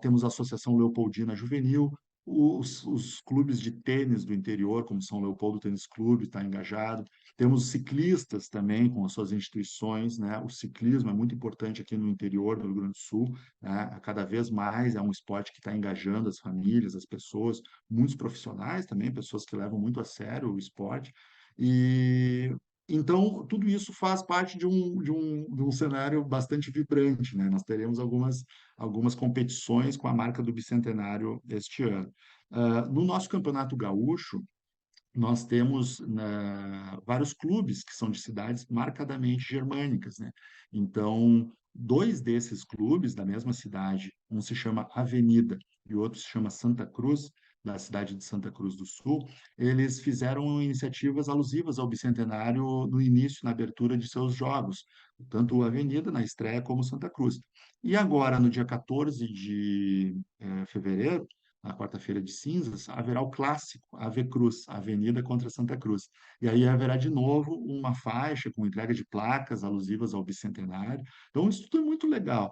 Temos a Associação Leopoldina Juvenil, os clubes de tênis do interior, como São Leopoldo Tênis Clube, está engajado. Temos ciclistas também com as suas instituições, né? O ciclismo é muito importante aqui no interior do Rio Grande do Sul, né? Cada vez mais é um esporte que está engajando as famílias, as pessoas, muitos profissionais também, pessoas que levam muito a sério o esporte. E então, tudo isso faz parte de um cenário bastante vibrante, né? Nós teremos algumas competições com a marca do bicentenário este ano. No nosso Campeonato Gaúcho, nós temos vários clubes que são de cidades marcadamente germânicas, né? Então, dois desses clubes da mesma cidade, um se chama Avenida e o outro se chama Santa Cruz, da cidade de Santa Cruz do Sul, eles fizeram iniciativas alusivas ao bicentenário no início, na abertura de seus jogos, tanto o Avenida na estreia como o Santa Cruz. E agora, no dia 14 de fevereiro, na quarta-feira de cinzas, haverá o clássico Ave Cruz, Avenida contra Santa Cruz. E aí haverá de novo uma faixa com entrega de placas alusivas ao bicentenário. Então, isso tudo é muito legal.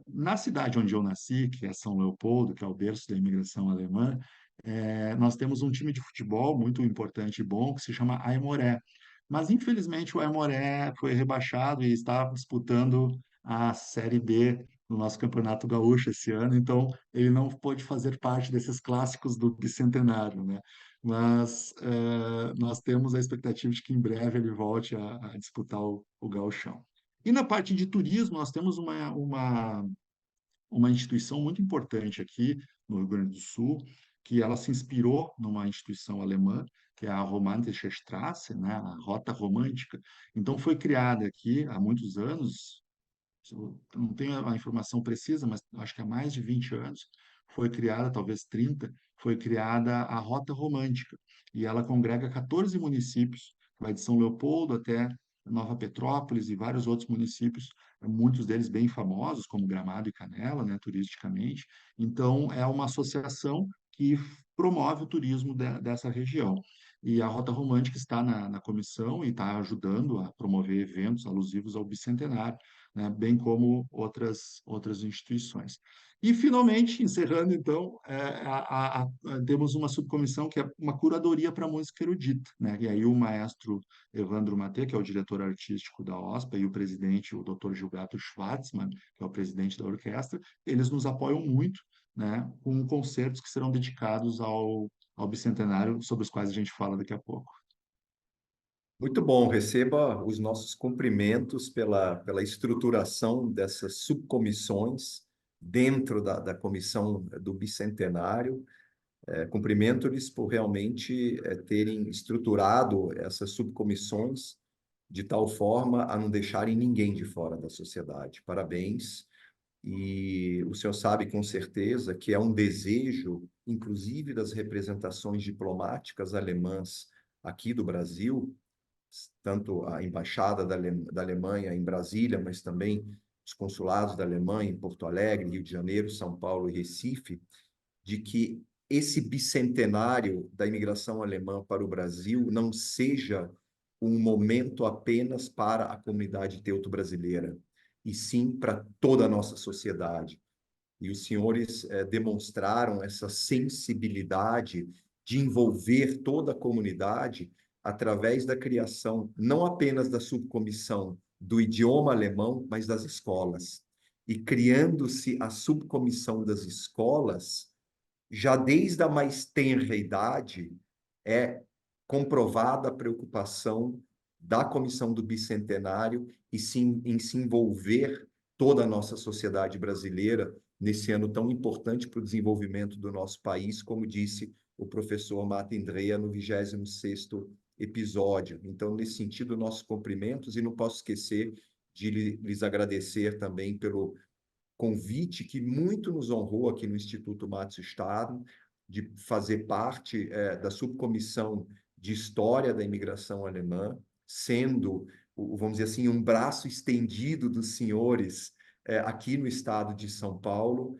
Na cidade onde eu nasci, que é São Leopoldo, que é o berço da imigração alemã, nós temos um time de futebol muito importante e bom que se chama Aimoré. Mas, infelizmente, o Aimoré foi rebaixado e está disputando a Série B no nosso Campeonato Gaúcho esse ano, então ele não pôde fazer parte desses clássicos do bicentenário, né? Mas nós temos a expectativa de que em breve ele volte a disputar o Gauchão. E na parte de turismo, nós temos uma instituição muito importante aqui no Rio Grande do Sul, que ela se inspirou numa instituição alemã, que é a Romantische Straße, né? A Rota Romântica. Então, foi criada aqui há muitos anos, eu não tenho a informação precisa, mas acho que há mais de 20 anos, foi criada, talvez 30, foi criada a Rota Romântica. E ela congrega 14 municípios, vai de São Leopoldo até Nova Petrópolis e vários outros municípios, muitos deles bem famosos, como Gramado e Canela, né, turisticamente. Então, é uma associação que promove o turismo dessa região. E a Rota Romântica está na comissão e está ajudando a promover eventos alusivos ao bicentenário, né, bem como outras instituições. E, finalmente, encerrando, então, temos uma subcomissão que é uma curadoria para a música erudita, né? E aí o maestro Evandro Matê, que é o diretor artístico da OSPA, e o presidente, o Dr. Gilberto Schwartzmann, que é o presidente da orquestra, eles nos apoiam muito, né, com concertos que serão dedicados ao bicentenário, sobre os quais a gente fala daqui a pouco. Muito bom, receba os nossos cumprimentos pela estruturação dessas subcomissões dentro da comissão do Bicentenário. Cumprimento-lhes por realmente terem estruturado essas subcomissões de tal forma a não deixarem ninguém de fora da sociedade. Parabéns. E o senhor sabe com certeza que é um desejo, inclusive das representações diplomáticas alemãs aqui do Brasil, tanto a embaixada da Alemanha em Brasília, mas também os consulados da Alemanha em Porto Alegre, Rio de Janeiro, São Paulo e Recife, de que esse bicentenário da imigração alemã para o Brasil não seja um momento apenas para a comunidade teuto-brasileira, e sim para toda a nossa sociedade. E os senhores demonstraram essa sensibilidade de envolver toda a comunidade através da criação não apenas da subcomissão do idioma alemão, mas das escolas. E criando-se a subcomissão das escolas, já desde a mais tenra idade, é comprovada a preocupação da Comissão do Bicentenário em se envolver toda a nossa sociedade brasileira nesse ano tão importante para o desenvolvimento do nosso país, como disse o professor Martin Dreyer no 26º episódio. Então, nesse sentido, nossos cumprimentos, e não posso esquecer de lhes agradecer também pelo convite que muito nos honrou aqui no Instituto Max Staden, de fazer parte da subcomissão de História da Imigração Alemã, sendo, vamos dizer assim, um braço estendido dos senhores aqui no estado de São Paulo.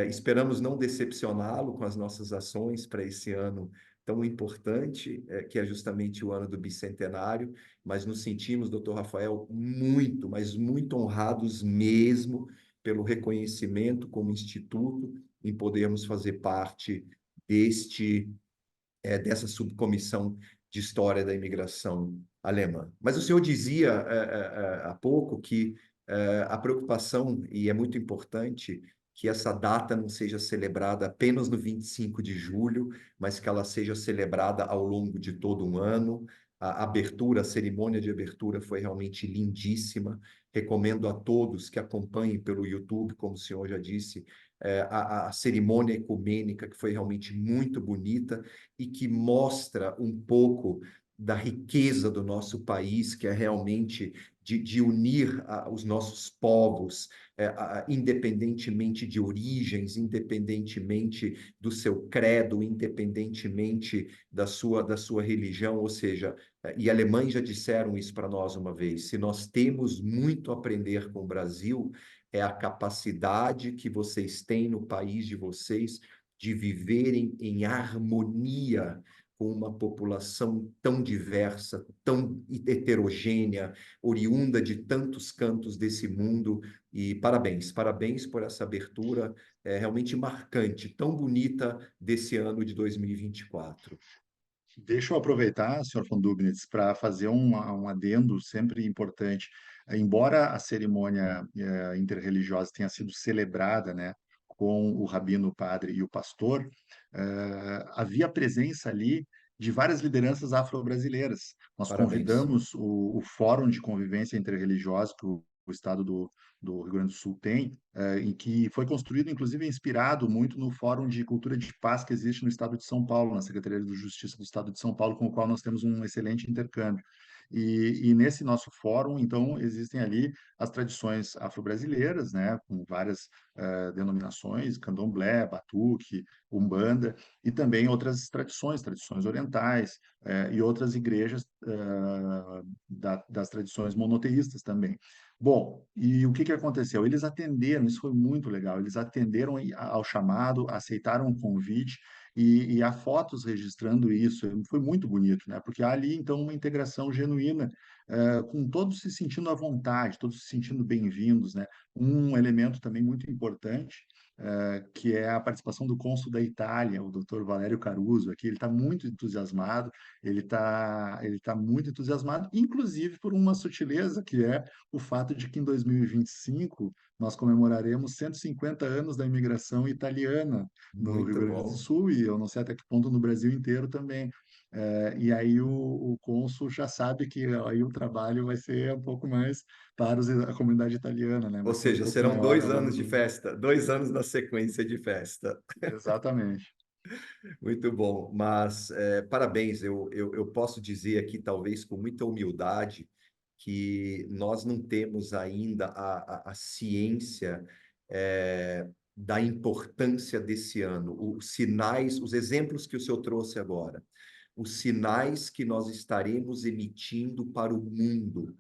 Esperamos não decepcioná-lo com as nossas ações para esse ano tão importante, que é justamente o ano do bicentenário, mas nos sentimos, doutor Rafael, muito, mas muito honrados mesmo pelo reconhecimento como instituto em podermos fazer parte deste dessa subcomissão de história da imigração alemã. Mas o senhor dizia há pouco que a preocupação, e é muito importante, que essa data não seja celebrada apenas no 25 de julho, mas que ela seja celebrada ao longo de todo um ano. A abertura, a cerimônia de abertura foi realmente lindíssima. Recomendo a todos que acompanhem pelo YouTube, como o senhor já disse, a cerimônia ecumênica, que foi realmente muito bonita e que mostra um pouco da riqueza do nosso país, que é realmente de unir os nossos povos, independentemente de origens, independentemente do seu credo, independentemente da sua religião, ou seja, e alemães já disseram isso para nós uma vez, se nós temos muito a aprender com o Brasil, é a capacidade que vocês têm no país de vocês de viverem em harmonia com uma população tão diversa, tão heterogênea, oriunda de tantos cantos desse mundo. E parabéns, parabéns por essa abertura realmente marcante, tão bonita desse ano de 2024. Deixa eu aproveitar, senhor von Dubnitz, para fazer um adendo sempre importante. Embora a cerimônia interreligiosa tenha sido celebrada, né, com o rabino, o padre e o pastor, havia presença ali de várias lideranças afro-brasileiras. Nós Parabéns. convidamos o Fórum de Convivência Interreligiosa que o estado do Rio Grande do Sul tem, em que foi construído, inclusive, inspirado muito no Fórum de Cultura de Paz que existe no estado de São Paulo, na Secretaria de Justiça do estado de São Paulo, com o qual nós temos um excelente intercâmbio. E nesse nosso fórum, então, existem ali as tradições afro-brasileiras, né, com várias denominações, candomblé, batuque, umbanda, e também outras tradições orientais, e outras igrejas das tradições monoteístas também. Bom, e o que que aconteceu? Eles atenderam, isso foi muito legal, eles atenderam ao chamado, aceitaram o convite e há fotos registrando isso. Foi muito bonito, né? Porque há ali, então, uma integração genuína, com todos se sentindo à vontade, todos se sentindo bem-vindos, né? Um elemento também muito importante, que é a participação do cônsul da Itália, o Dr. Valério Caruso, aqui ele está muito entusiasmado, ele tá muito entusiasmado, inclusive por uma sutileza que é o fato de que em 2025 nós comemoraremos 150 anos da imigração italiana no Rio Muito Grande do bom. Sul e eu não sei até que ponto no Brasil inteiro também. E aí o cônsul já sabe que aí o trabalho vai ser um pouco mais para a comunidade italiana, né? Ou Vai ser um seja, pouco serão maior dois ao longo anos de do... festa, 2 anos na sequência de festa. Exatamente. Muito bom, mas parabéns. Eu posso dizer aqui, talvez com muita humildade, que nós não temos ainda a ciência da importância desse ano, os sinais, os exemplos que o senhor trouxe agora, os sinais que nós estaremos emitindo para o mundo,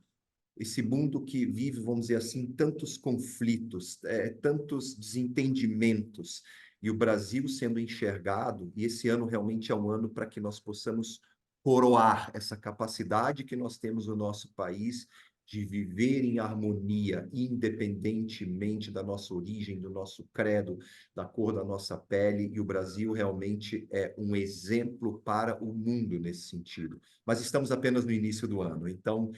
esse mundo que vive, vamos dizer assim, tantos conflitos, tantos desentendimentos, e o Brasil sendo enxergado, e esse ano realmente é um ano para que nós possamos coroar essa capacidade que nós temos no nosso país de viver em harmonia, independentemente da nossa origem, do nosso credo, da cor da nossa pele, e o Brasil realmente é um exemplo para o mundo nesse sentido. Mas estamos apenas no início do ano, então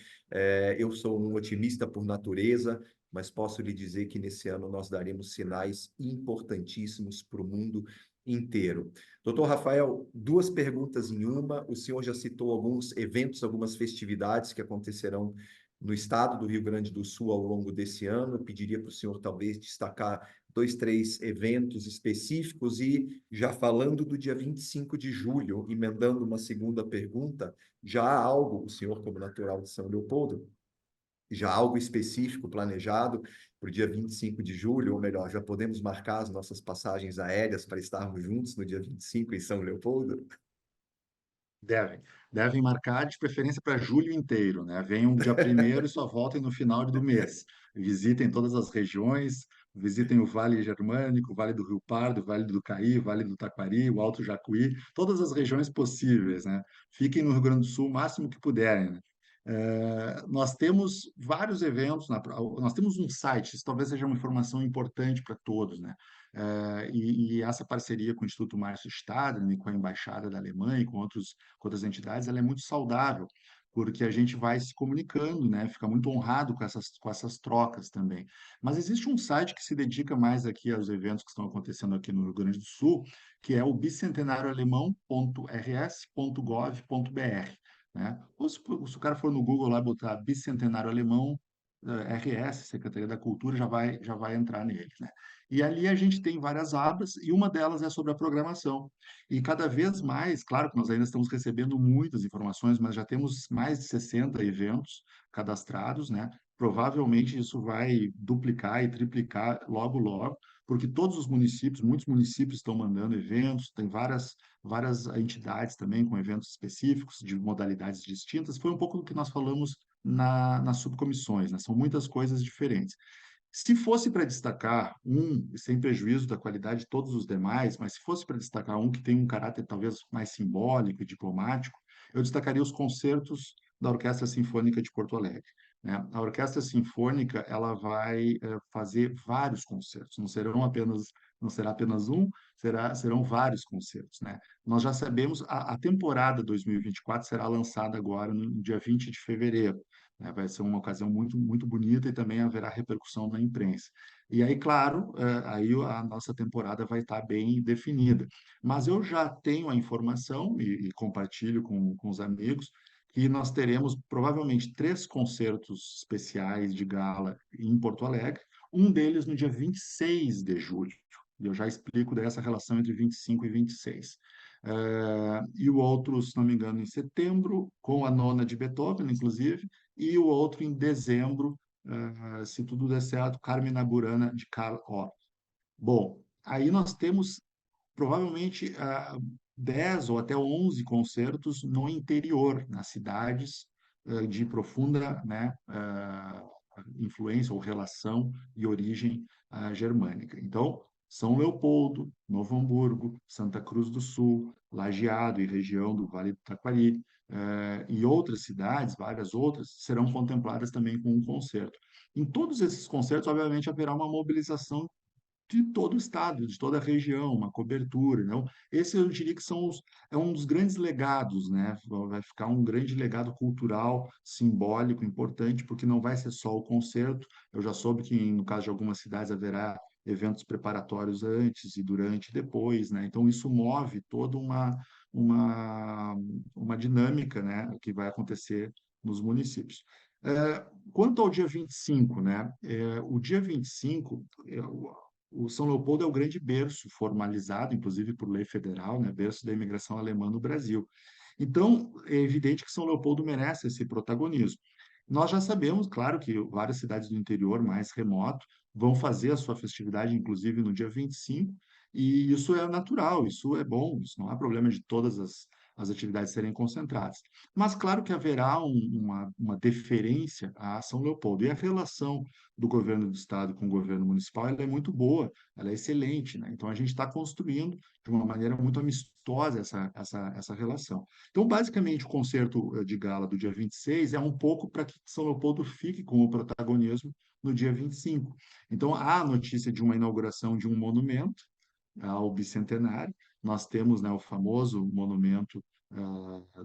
eu sou um otimista por natureza, mas posso lhe dizer que nesse ano nós daremos sinais importantíssimos para o mundo inteiro. Doutor Rafael, duas perguntas em uma. O senhor já citou alguns eventos, algumas festividades que acontecerão no estado do Rio Grande do Sul ao longo desse ano. Eu pediria para o senhor talvez destacar dois, três eventos específicos e já falando do dia 25 de julho, emendando uma segunda pergunta, já há algo, o senhor como natural de São Leopoldo, já há algo específico planejado para o dia 25 de julho, ou melhor, já podemos marcar as nossas passagens aéreas para estarmos juntos no dia 25 em São Leopoldo? Devem. Devem marcar de preferência para julho inteiro, né? Venham dia primeiro e só voltem no final do mês. Visitem todas as regiões, visitem o Vale Germânico, o Vale do Rio Pardo, o Vale do Caí, o Vale do Taquari, o Alto Jacuí, todas as regiões possíveis, né? Fiquem no Rio Grande do Sul o máximo que puderem, né? Nós temos vários eventos, nós temos um site, isso talvez seja uma informação importante para todos, né? E essa parceria com o Instituto Márcio Stadler, com a Embaixada da Alemanha e com outras entidades, ela é muito saudável, porque a gente vai se comunicando, né? Fica muito honrado com essas trocas também. Mas existe um site que se dedica mais aqui aos eventos que estão acontecendo aqui no Rio Grande do Sul, que é o bicentenarioalemão.rs.gov.br, né? Ou se o cara for no Google lá e botar Bicentenário Alemão, RS, Secretaria da Cultura, já vai entrar nele, né? E ali a gente tem várias abas e uma delas é sobre a programação. E cada vez mais, claro que nós ainda estamos recebendo muitas informações, mas já temos mais de 60 eventos cadastrados, né? Provavelmente isso vai duplicar e triplicar logo, logo, porque todos os municípios, muitos municípios estão mandando eventos, tem várias entidades também com eventos específicos de modalidades distintas. Foi um pouco do que nós falamos nas subcomissões, né? São muitas coisas diferentes. Se fosse para destacar um, sem prejuízo da qualidade de todos os demais, mas se fosse para destacar um que tem um caráter talvez mais simbólico e diplomático, eu destacaria os concertos da Orquestra Sinfônica de Porto Alegre, né? A Orquestra Sinfônica, ela vai fazer vários concertos, não será apenas um, serão vários concertos, né? Nós já sabemos, a temporada 2024 será lançada agora no dia 20 de fevereiro, né? Vai ser uma ocasião muito, muito bonita e também haverá repercussão na imprensa. E aí, claro, aí a nossa temporada vai estar bem definida. Mas eu já tenho a informação e compartilho com os amigos que nós teremos provavelmente 3 concertos especiais de gala em Porto Alegre, um deles no dia 26 de julho. E eu já explico dessa relação entre 25 e 26. E o outro, se não me engano, em setembro, com a nona de Beethoven, inclusive, e o outro em dezembro, se tudo der certo, Carmina Burana de Karl Orff. Bom, aí nós temos provavelmente 10 ou até 11 concertos no interior, nas cidades de profunda, né, influência ou relação e origem germânica. Então, São Leopoldo, Novo Hamburgo, Santa Cruz do Sul, Lajeado e região do Vale do Taquari, e outras cidades, várias outras, serão contempladas também com um concerto. Em todos esses concertos, obviamente, haverá uma mobilização de todo o estado, de toda a região, uma cobertura, não? Esse eu diria que é um dos grandes legados, né? Vai ficar um grande legado cultural, simbólico, importante, porque não vai ser só o concerto. Eu já soube que, no caso de algumas cidades, haverá eventos preparatórios antes e durante e depois, né? Então, isso move toda uma, uma dinâmica, né? Que vai acontecer nos municípios. Quanto ao dia 25, né? O dia 25, o São Leopoldo é o grande berço formalizado, inclusive por lei federal, né, berço da imigração alemã no Brasil. Então, é evidente que São Leopoldo merece esse protagonismo. Nós já sabemos, claro, que várias cidades do interior mais remoto vão fazer a sua festividade, inclusive no dia 25, e isso é natural, isso é bom, isso não há problema de todas as atividades serem concentradas. Mas, claro que haverá uma deferência a São Leopoldo. E a relação do governo do estado com o governo municipal, ela é muito boa, ela é excelente, né? Então a gente está construindo de uma maneira muito amistosa essa relação. Então, basicamente, o concerto de gala do dia 26 é um pouco para que São Leopoldo fique com o protagonismo no dia 25. Então, há a notícia de uma inauguração de um monumento ao bicentenário. Nós temos, né, o famoso monumento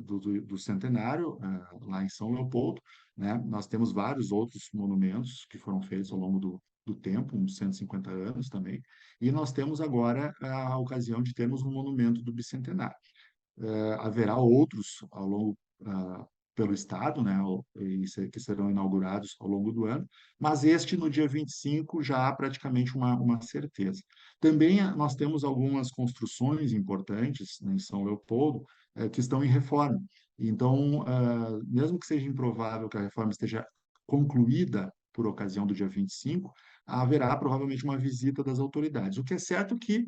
do centenário lá em São Leopoldo, né? Nós temos vários outros monumentos que foram feitos ao longo do tempo, uns 150 anos também, e nós temos agora a ocasião de termos um monumento do bicentenário. Haverá outros ao longo pelo estado, né, que serão inaugurados ao longo do ano, mas este no dia 25 já há praticamente uma certeza. Também nós temos algumas construções importantes, né, em São Leopoldo, que estão em reforma. Então, mesmo que seja improvável que a reforma esteja concluída por ocasião do dia 25, haverá provavelmente uma visita das autoridades. O que é certo que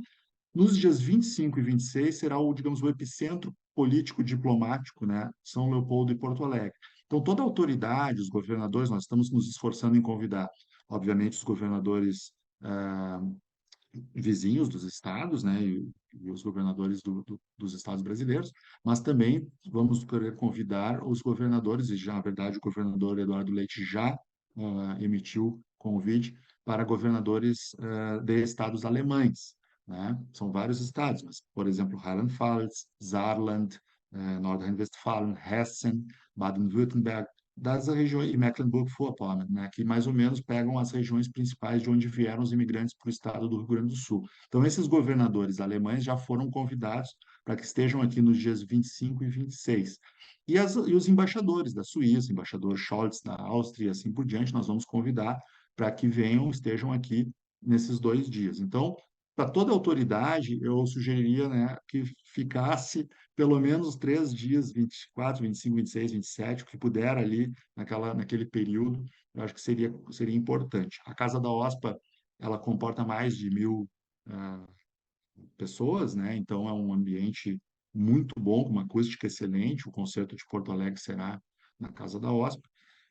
nos dias 25 e 26 será digamos, o epicentro político diplomático, né? São Leopoldo e Porto Alegre. Então, toda a autoridade, os governadores, nós estamos nos esforçando em convidar, obviamente, os governadores vizinhos dos estados, né, e os governadores dos estados brasileiros, mas também vamos querer convidar os governadores, e já, na verdade, o governador Eduardo Leite já emitiu convite para governadores de estados alemães, né? São vários estados, mas, por exemplo, Rheinland-Pfalz, Saarland, Nordrhein-Westfalen, Hessen, Baden-Württemberg, das regiões, e Mecklenburg-Vorpommern, né, que mais ou menos pegam as regiões principais de onde vieram os imigrantes para o estado do Rio Grande do Sul. Então, esses governadores alemães já foram convidados para que estejam aqui nos dias 25 e 26. E os embaixadores da Suíça, embaixador Scholz da Áustria e assim por diante, nós vamos convidar para que venham, estejam aqui nesses 2 dias. Então, para toda a autoridade, eu sugeriria, né, que ficasse pelo menos 3 dias, 24, 25, 26, 27, o que puder ali naquele período, eu acho que seria importante. A Casa da OSPA, ela comporta mais de 1.000 ah, pessoas, né? Então é um ambiente muito bom, com uma acústica excelente. O concerto de Porto Alegre será na Casa da OSPA.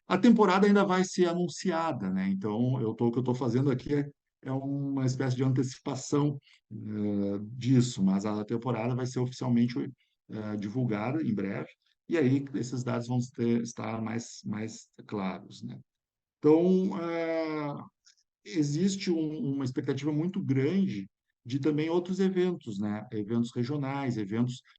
A temporada ainda vai ser anunciada, né? Então o que eu estou fazendo aqui é uma espécie de antecipação disso, mas a temporada vai ser oficialmente divulgada em breve, e aí esses dados vão estar mais claros, né? Então, existe uma expectativa muito grande de também outros eventos, né? Eventos regionais,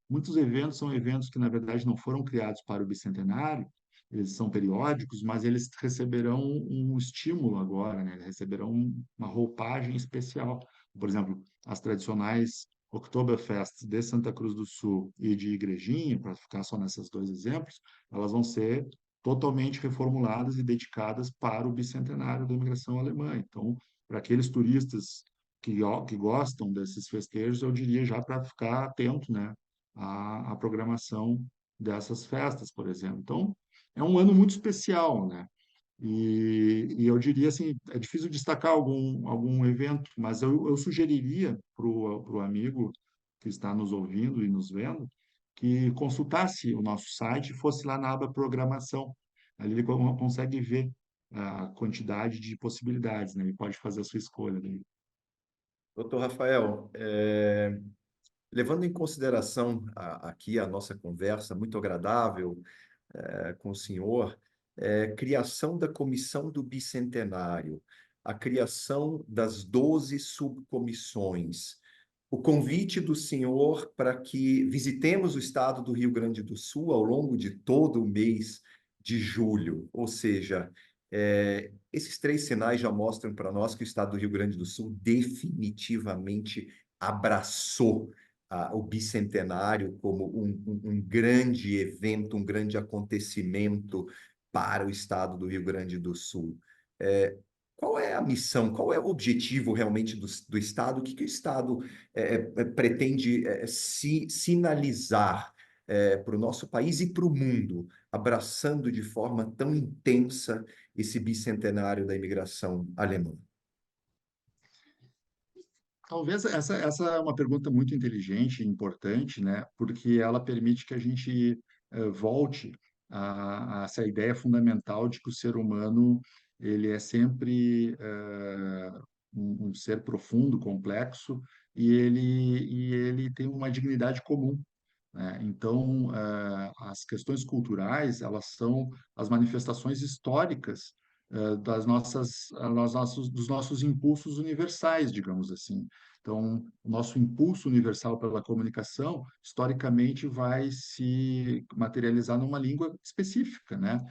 muitos eventos são eventos que, na verdade, não foram criados para o bicentenário, eles são periódicos, mas eles receberão um estímulo agora, né? Eles receberão uma roupagem especial. Por exemplo, as tradicionais Oktoberfest de Santa Cruz do Sul e de Igrejinha, para ficar só nesses dois exemplos, elas vão ser totalmente reformuladas e dedicadas para o bicentenário da imigração alemã. Então, para aqueles turistas que gostam desses festejos, eu diria já para ficar atento, né, à programação dessas festas, por exemplo. Então, é um ano muito especial, né? E eu diria assim, é difícil destacar algum evento, mas eu sugeriria para o amigo que está nos ouvindo e nos vendo, que consultasse o nosso site e fosse lá na aba programação. Ali ele consegue ver a quantidade de possibilidades, né? Ele pode fazer a sua escolha daí. Doutor Rafael, levando em consideração aqui a nossa conversa muito agradável com o senhor, criação da comissão do bicentenário, a criação das 12 subcomissões, o convite do senhor para que visitemos o estado do Rio Grande do Sul ao longo de todo o mês de julho, ou seja, esses três sinais já mostram para nós que o estado do Rio Grande do Sul definitivamente abraçou o bicentenário como um grande evento, um grande acontecimento para o estado do Rio Grande do Sul. É, qual é a missão, qual é o objetivo realmente do Estado? O que o Estado pretende sinalizar para o nosso país e para o mundo, abraçando de forma tão intensa esse bicentenário da imigração alemã? Talvez essa é uma pergunta muito inteligente e importante, né? Porque ela permite que a gente volte a essa ideia fundamental de que o ser humano ele é sempre um ser profundo, complexo, e ele tem uma dignidade comum, né? Então, as questões culturais, elas são as manifestações históricas dos nossos impulsos universais, digamos assim. Então, o nosso impulso universal pela comunicação, historicamente, vai se materializar numa língua específica, né?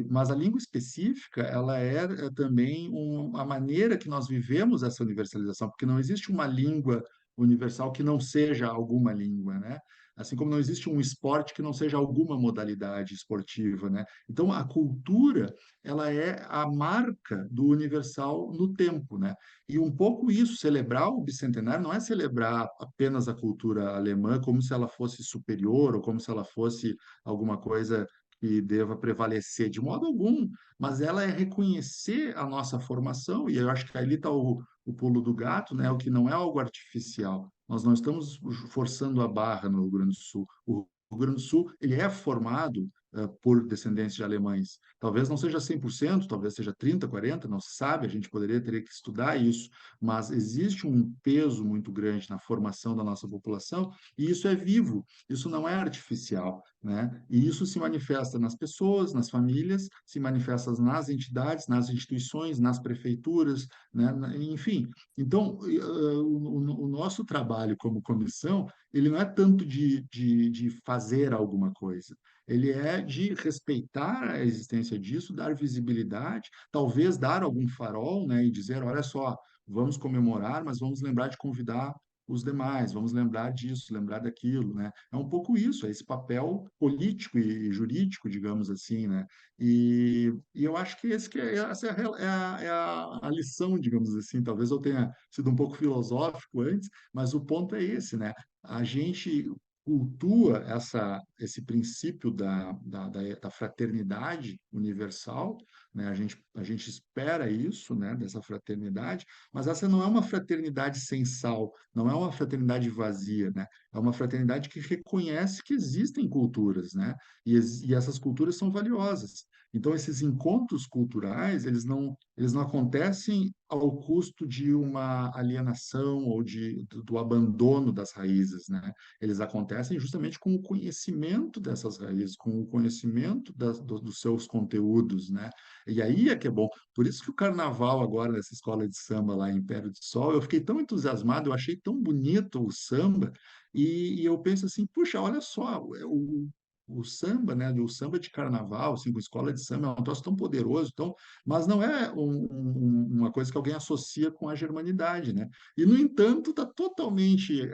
Mas a língua específica, ela é também a maneira que nós vivemos essa universalização, porque não existe uma língua universal que não seja alguma língua, né? Assim como não existe um esporte que não seja alguma modalidade esportiva, né? Então, a cultura, ela é a marca do universal no tempo, né? E um pouco isso, celebrar o bicentenário não é celebrar apenas a cultura alemã como se ela fosse superior ou como se ela fosse alguma coisa que deva prevalecer de modo algum, mas ela é reconhecer a nossa formação, e eu acho que ali está o pulo do gato, né? O que não é algo artificial. Nós não estamos forçando a barra no Rio Grande do Sul. O Rio Grande do Sul, ele é formado por descendentes de alemães. Talvez não seja 100%, talvez seja 30, 40, não se sabe, a gente teria que estudar isso, mas existe um peso muito grande na formação da nossa população e isso é vivo, isso não é artificial, né? E isso se manifesta nas pessoas, nas famílias, se manifesta nas entidades, nas instituições, nas prefeituras, né? Enfim. Então, o nosso trabalho como comissão, ele não é tanto de fazer alguma coisa, ele é de respeitar a existência disso, dar visibilidade, talvez dar algum farol, né, e dizer, olha só, vamos comemorar, mas vamos lembrar de convidar os demais, vamos lembrar disso, lembrar daquilo, né? É um pouco isso, é esse papel político e jurídico, digamos assim, né? E eu acho que essa é a lição, digamos assim. Talvez eu tenha sido um pouco filosófico antes, mas o ponto é esse, né? A gente cultua esse princípio da fraternidade universal, né? A gente espera isso, né? Dessa fraternidade, mas essa não é uma fraternidade sem sal, não é uma fraternidade vazia, né? É uma fraternidade que reconhece que existem culturas, né? E essas culturas são valiosas. Então, esses encontros culturais, eles não acontecem ao custo de uma alienação ou do abandono das raízes, né? Eles acontecem justamente com o conhecimento dessas raízes, com o conhecimento dos seus conteúdos, né? E aí é que é bom. Por isso que o carnaval agora, nessa escola de samba lá em Império do Sol, eu fiquei tão entusiasmado, eu achei tão bonito o samba, e eu penso assim, puxa, olha só, o samba, né, o samba de carnaval, assim, com escola de samba, é um troço tão poderoso, mas não é uma coisa que alguém associa com a germanidade, né? E, no entanto, está totalmente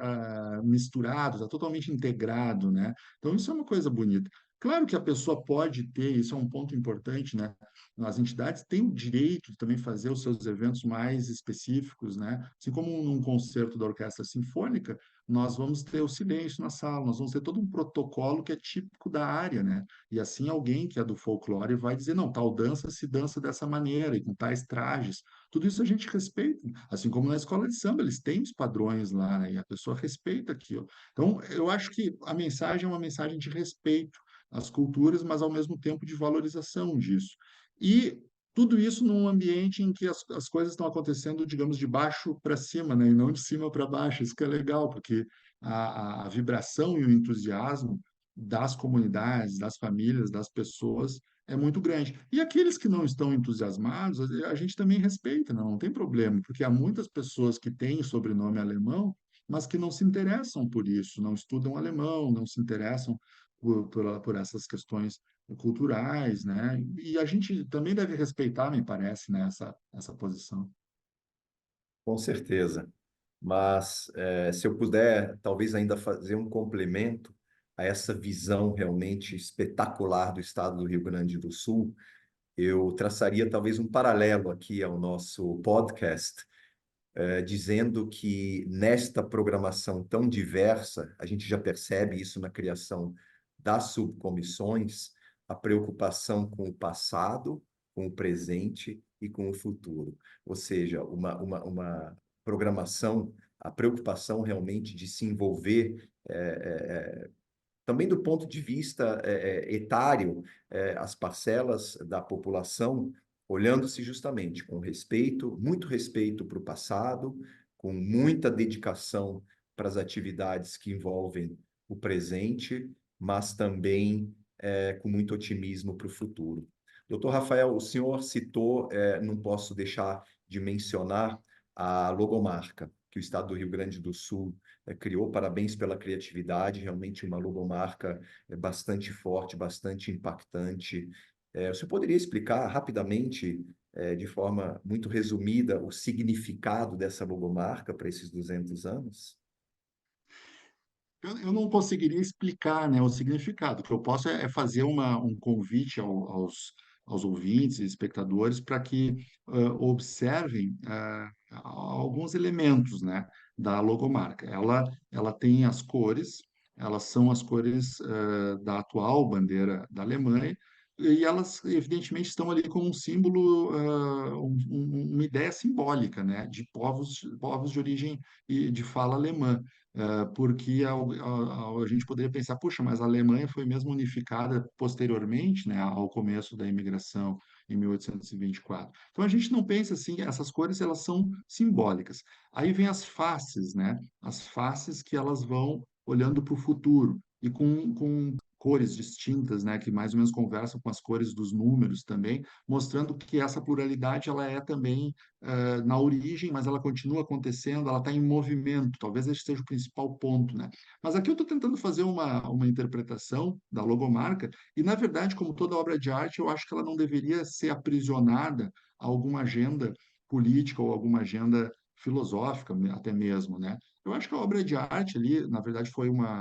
misturado, está totalmente integrado, né? Então, isso é uma coisa bonita. Claro que a pessoa pode ter, isso é um ponto importante, né? As entidades têm o direito de também fazer os seus eventos mais específicos, né? Assim como num concerto da orquestra sinfônica, nós vamos ter o silêncio na sala, nós vamos ter todo um protocolo que é típico da área, né? E assim alguém que é do folclore vai dizer, não, tal dança se dança dessa maneira e com tais trajes. Tudo isso a gente respeita, assim como na escola de samba, eles têm os padrões lá, né? E a pessoa respeita aquilo. Então, eu acho que a mensagem é uma mensagem de respeito às culturas, mas ao mesmo tempo de valorização disso. E tudo isso num ambiente em que as coisas estão acontecendo, digamos, de baixo para cima, né? E não de cima para baixo. Isso que é legal, porque a vibração e o entusiasmo das comunidades, das famílias, das pessoas é muito grande. E aqueles que não estão entusiasmados, a gente também respeita, não tem problema, porque há muitas pessoas que têm sobrenome alemão, mas que não se interessam por isso, não estudam alemão, não se interessam por essas questões culturais, né? E a gente também deve respeitar, me parece, né, essa posição. Com certeza. Mas se eu puder, talvez ainda fazer um complemento a essa visão realmente espetacular do estado do Rio Grande do Sul, eu traçaria talvez um paralelo aqui ao nosso podcast, dizendo que nesta programação tão diversa, a gente já percebe isso na criação das subcomissões, a preocupação com o passado, com o presente e com o futuro. Ou seja, uma programação, a preocupação realmente de se envolver também do ponto de vista etário, as parcelas da população, olhando-se justamente com respeito, muito respeito para o passado, com muita dedicação para as atividades que envolvem o presente, mas também com muito otimismo para o futuro. Doutor Rafael, o senhor citou, não posso deixar de mencionar a logomarca que o Estado do Rio Grande do Sul criou. Parabéns pela criatividade, realmente uma logomarca bastante forte, bastante impactante. O senhor poderia explicar rapidamente, de forma muito resumida, o significado dessa logomarca para esses 200 anos? Eu não conseguiria explicar, né, o significado. O que eu posso é fazer um convite aos ouvintes e espectadores para que observem alguns elementos, né, da logomarca. Ela tem as cores, elas são as cores da atual bandeira da Alemanha, e elas, evidentemente, estão ali como um símbolo, uma ideia simbólica, né, de povos de origem e de fala alemã. porque a gente poderia pensar, puxa, mas a Alemanha foi mesmo unificada posteriormente, né, ao começo da imigração em 1824. Então a gente não pensa assim, essas cores elas são simbólicas. Aí vem as faces, né? As faces que elas vão olhando para o futuro e com cores distintas, né, que mais ou menos conversam com as cores dos números também, mostrando que essa pluralidade ela é também na origem, mas ela continua acontecendo, ela está em movimento. Talvez esse seja o principal ponto, né? Mas aqui eu estou tentando fazer uma interpretação da logomarca, e na verdade, como toda obra de arte, eu acho que ela não deveria ser aprisionada a alguma agenda política ou alguma agenda filosófica, até mesmo, né? Eu acho que a obra de arte ali, na verdade,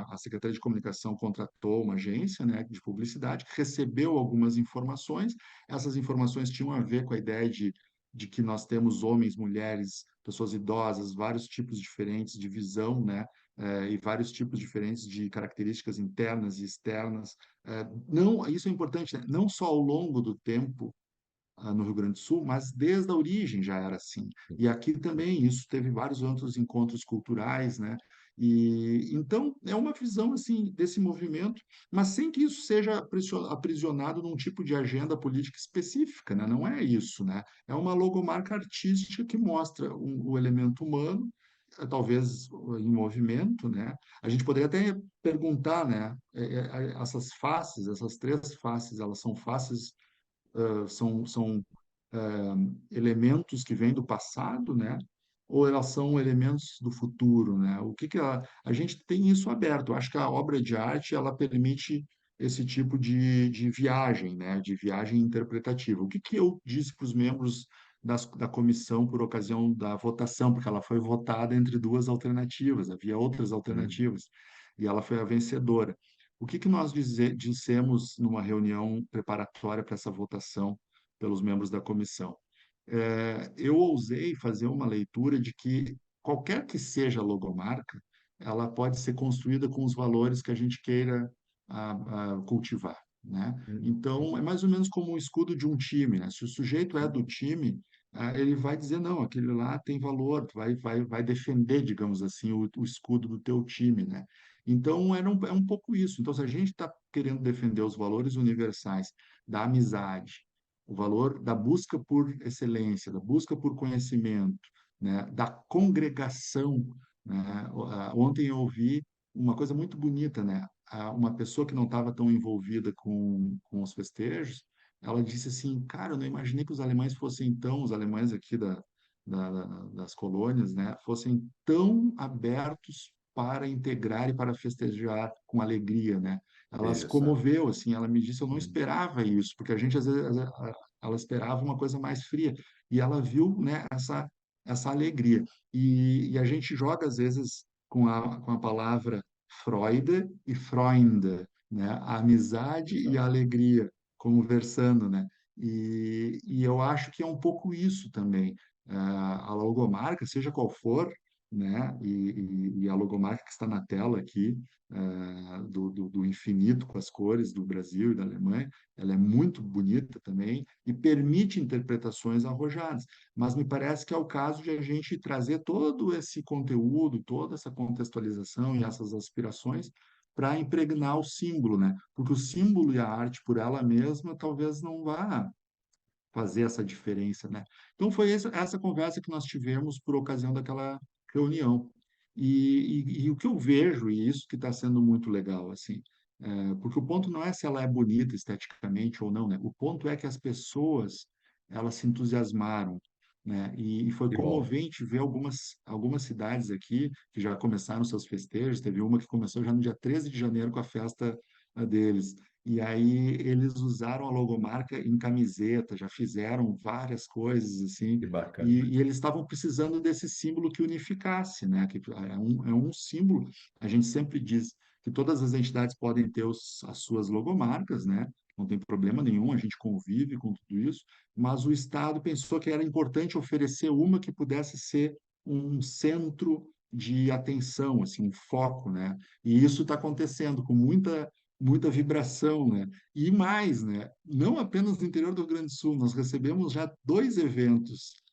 a Secretaria de Comunicação contratou uma agência, né, de publicidade, que recebeu algumas informações. Essas informações tinham a ver com a ideia de que nós temos homens, mulheres, pessoas idosas, vários tipos diferentes de visão, né? E vários tipos diferentes de características internas e externas. Não, isso é importante, né? Não só ao longo do tempo, no Rio Grande do Sul, mas desde a origem já era assim. E aqui também isso teve vários outros encontros culturais, né? E então é uma visão assim desse movimento, mas sem que isso seja aprisionado num tipo de agenda política específica, né? Não é isso, né? É uma logomarca artística que mostra o elemento humano, talvez em movimento, né? A gente poderia até perguntar, né? Essas faces, essas três faces, elas são faces são elementos que vêm do passado, né? Ou elas são elementos do futuro, né? O que que a gente tem isso aberto. Eu acho que a obra de arte ela permite esse tipo de viagem, né? De viagem interpretativa. O que que eu disse para os membros da comissão por ocasião da votação, porque ela foi votada entre duas alternativas, havia outras Hum. alternativas, e ela foi a vencedora. O que que nós dissemos numa reunião preparatória para essa votação pelos membros da comissão? Eu ousei fazer uma leitura de que qualquer que seja a logomarca, ela pode ser construída com os valores que a gente queira cultivar, né? Hum. Então, é mais ou menos como o escudo de um time, né? Se o sujeito é do time, ele vai dizer, não, aquele lá tem valor, vai defender, digamos assim, o escudo do teu time, né? Então, é um pouco isso. Então, se a gente está querendo defender os valores universais da amizade, o valor da busca por excelência, da busca por conhecimento, né, da congregação, né? Ontem eu ouvi uma coisa muito bonita, né? Uma pessoa que não estava tão envolvida com os festejos, ela disse assim, cara, eu não imaginei que os alemães fossem tão, os alemães aqui das colônias, né, fossem tão abertos para integrar e para festejar com alegria, né? Ela se Veja só. comoveu, assim, ela me disse, eu não Hum. esperava isso, porque a gente às vezes ela esperava uma coisa mais fria, e ela viu, né, essa alegria. E a gente joga às vezes com a palavra Freude e Freunde, né? A amizade e a Exato. alegria conversando, né? E eu acho que é um pouco isso também. A logomarca, seja qual for, né? E a logomarca que está na tela aqui, do infinito com as cores do Brasil e da Alemanha, ela é muito bonita também e permite interpretações arrojadas. Mas me parece que é o caso de a gente trazer todo esse conteúdo, toda essa contextualização e essas aspirações para impregnar o símbolo, né? Porque o símbolo e a arte por ela mesma talvez não vá fazer essa diferença, né? Então foi essa conversa que nós tivemos por ocasião daquela reunião. E o que eu vejo, e isso que está sendo muito legal, assim, porque o ponto não é se ela é bonita esteticamente ou não, né? O ponto é que as pessoas, elas se entusiasmaram, né? E foi Que bom. comovente ver algumas cidades aqui que já começaram seus festejos. Teve uma que começou já no dia 13 de janeiro com a festa deles. E aí eles usaram a logomarca em camiseta, já fizeram várias coisas assim, Que bacana. e eles estavam precisando desse símbolo que unificasse, né? Que é um símbolo. A gente sempre diz que todas as entidades podem ter as suas logomarcas, né? Não tem problema nenhum, a gente convive com tudo isso, mas o Estado pensou que era importante oferecer uma que pudesse ser um centro de atenção, assim, um foco, né? E isso está acontecendo com muita vibração, né? E mais, né? Não apenas no interior do Rio Grande do Sul, nós recebemos já dois eventos,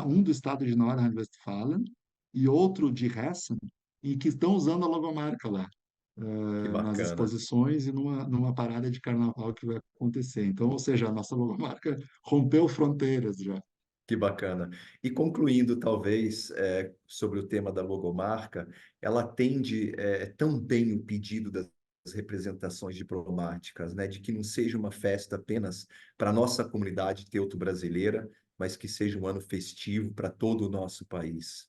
um do estado de Nordrhein-Westfalen e outro de Hessen, e que estão usando a logomarca lá, Que nas bacana. exposições e numa parada de carnaval que vai acontecer. Então, ou seja, a nossa logomarca rompeu fronteiras já. Que bacana. E concluindo, talvez, sobre o tema da logomarca, ela atende também o pedido das representações diplomáticas, né, de que não seja uma festa apenas para a nossa comunidade teuto-brasileira, mas que seja um ano festivo para todo o nosso país.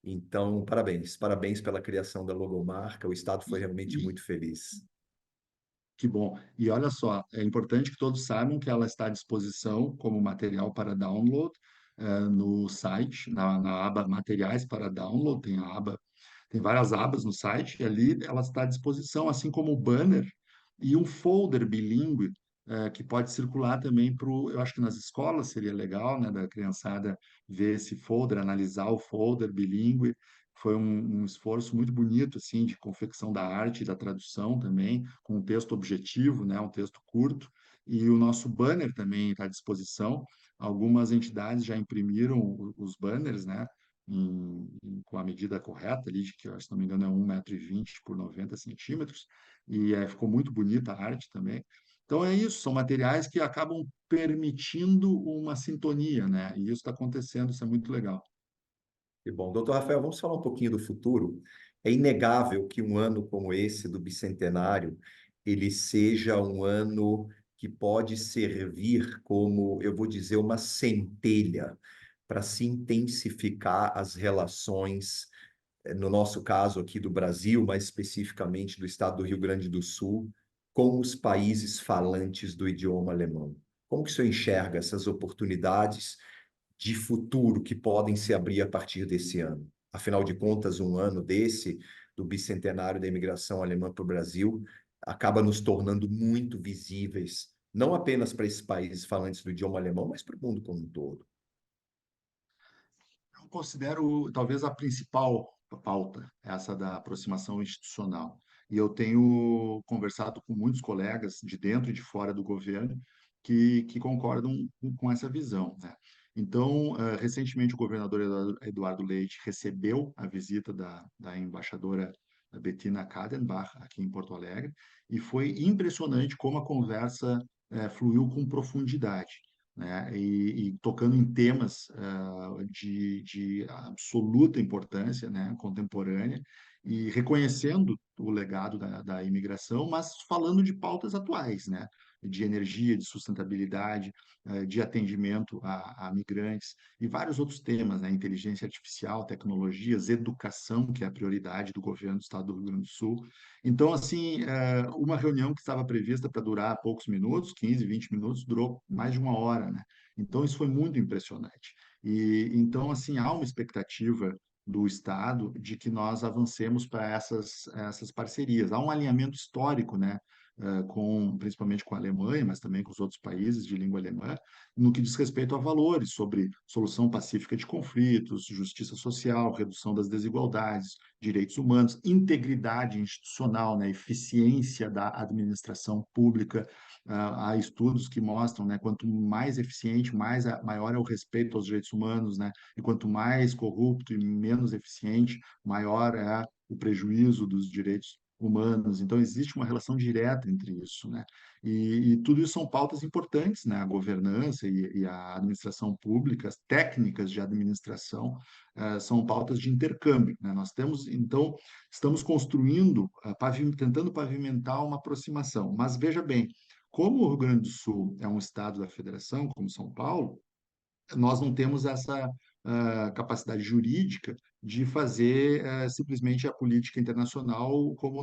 Então, parabéns, parabéns pela criação da logomarca. O Estado foi realmente E, muito feliz. Que bom. E olha só, é importante que todos saibam que ela está à disposição como material para download, no site, na aba Materiais para Download, tem várias abas no site, e ali ela está à disposição, assim como o banner e um folder bilíngue, que pode circular também para eu acho que nas escolas seria legal, né, da criançada ver esse folder, analisar o folder bilíngue. Foi um esforço muito bonito, assim, de confecção da arte e da tradução também, com um texto objetivo, né, um texto curto, e o nosso banner também está à disposição. Algumas entidades já imprimiram os banners, né, com a medida correta ali, de que, se não me engano, é 1,20 m por 90 centímetros, e ficou muito bonita a arte também. Então é isso, são materiais que acabam permitindo uma sintonia, né? E isso está acontecendo, isso é muito legal. Que bom. Doutor Rafael, vamos falar um pouquinho do futuro. É inegável que um ano como esse do bicentenário, ele seja um ano que pode servir como, eu vou dizer, uma centelha para se intensificar as relações, no nosso caso aqui do Brasil, mais especificamente do estado do Rio Grande do Sul, com os países falantes do idioma alemão. Como que o senhor enxerga essas oportunidades de futuro que podem se abrir a partir desse ano? Afinal de contas, um ano desse, do bicentenário da imigração alemã para o Brasil, acaba nos tornando muito visíveis, não apenas para esses países falantes do idioma alemão, mas para o mundo como um todo. Eu considero talvez a principal pauta, essa da aproximação institucional. E eu tenho conversado com muitos colegas de dentro e de fora do governo que concordam com essa visão, né? Então, recentemente, o governador Eduardo Leite recebeu a visita da embaixadora Bettina Kadenbach aqui em Porto Alegre, e foi impressionante como a conversa fluiu com profundidade, né? E tocando em temas de absoluta importância, né, contemporânea, e reconhecendo o legado da imigração, mas falando de pautas atuais, né, de energia, de sustentabilidade, de atendimento a migrantes e vários outros temas, né, inteligência artificial, tecnologias, educação, que é a prioridade do governo do Estado do Rio Grande do Sul. Então, assim, uma reunião que estava prevista para durar poucos minutos, 15, 20 minutos, durou mais de uma hora, né? Então, isso foi muito impressionante. E então, assim, há uma expectativa do Estado de que nós avancemos para essas parcerias. Há um alinhamento histórico, né, principalmente com a Alemanha, mas também com os outros países de língua alemã, no que diz respeito a valores sobre solução pacífica de conflitos, justiça social, redução das desigualdades, direitos humanos, integridade institucional, né, eficiência da administração pública. Há estudos que mostram, né, quanto mais eficiente, maior é o respeito aos direitos humanos, né, e quanto mais corrupto e menos eficiente, maior é o prejuízo dos direitos humanos. Então, existe uma relação direta entre isso, né? E tudo isso são pautas importantes, né? A governança e a administração pública, as técnicas de administração, são pautas de intercâmbio, né? Nós temos, então, estamos construindo, tentando pavimentar uma aproximação. Mas veja bem, como o Rio Grande do Sul é um estado da federação, como São Paulo, nós não temos essa capacidade jurídica de fazer simplesmente a política internacional como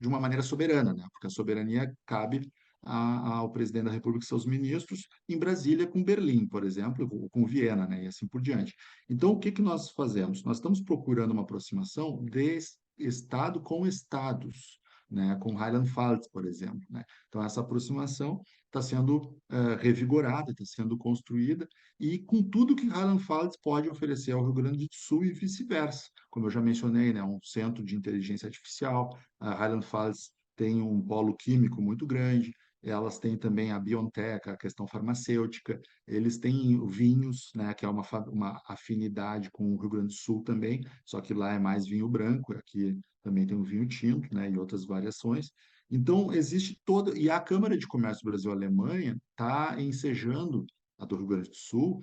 de uma maneira soberana, né? Porque a soberania cabe ao presidente da República e seus ministros, em Brasília com Berlim, por exemplo, ou com Viena, né? E assim por diante. Então, o que que nós fazemos? Nós estamos procurando uma aproximação de Estado com Estados, né? Com Rheinland-Pfalz, por exemplo, né? Então, essa aproximação está sendo revigorada, está sendo construída, e com tudo que Rheinland-Pfalz pode oferecer ao Rio Grande do Sul e vice-versa. Como eu já mencionei, né, um centro de inteligência artificial, a Rheinland-Pfalz tem um polo químico muito grande, elas têm também a BioNTech, a questão farmacêutica, eles têm vinhos, né, que é uma afinidade com o Rio Grande do Sul também, só que lá é mais vinho branco, aqui também tem o vinho tinto, né, e outras variações. Então, existe toda. E a Câmara de Comércio Brasil-Alemanha está ensejando a do Rio Grande do Sul,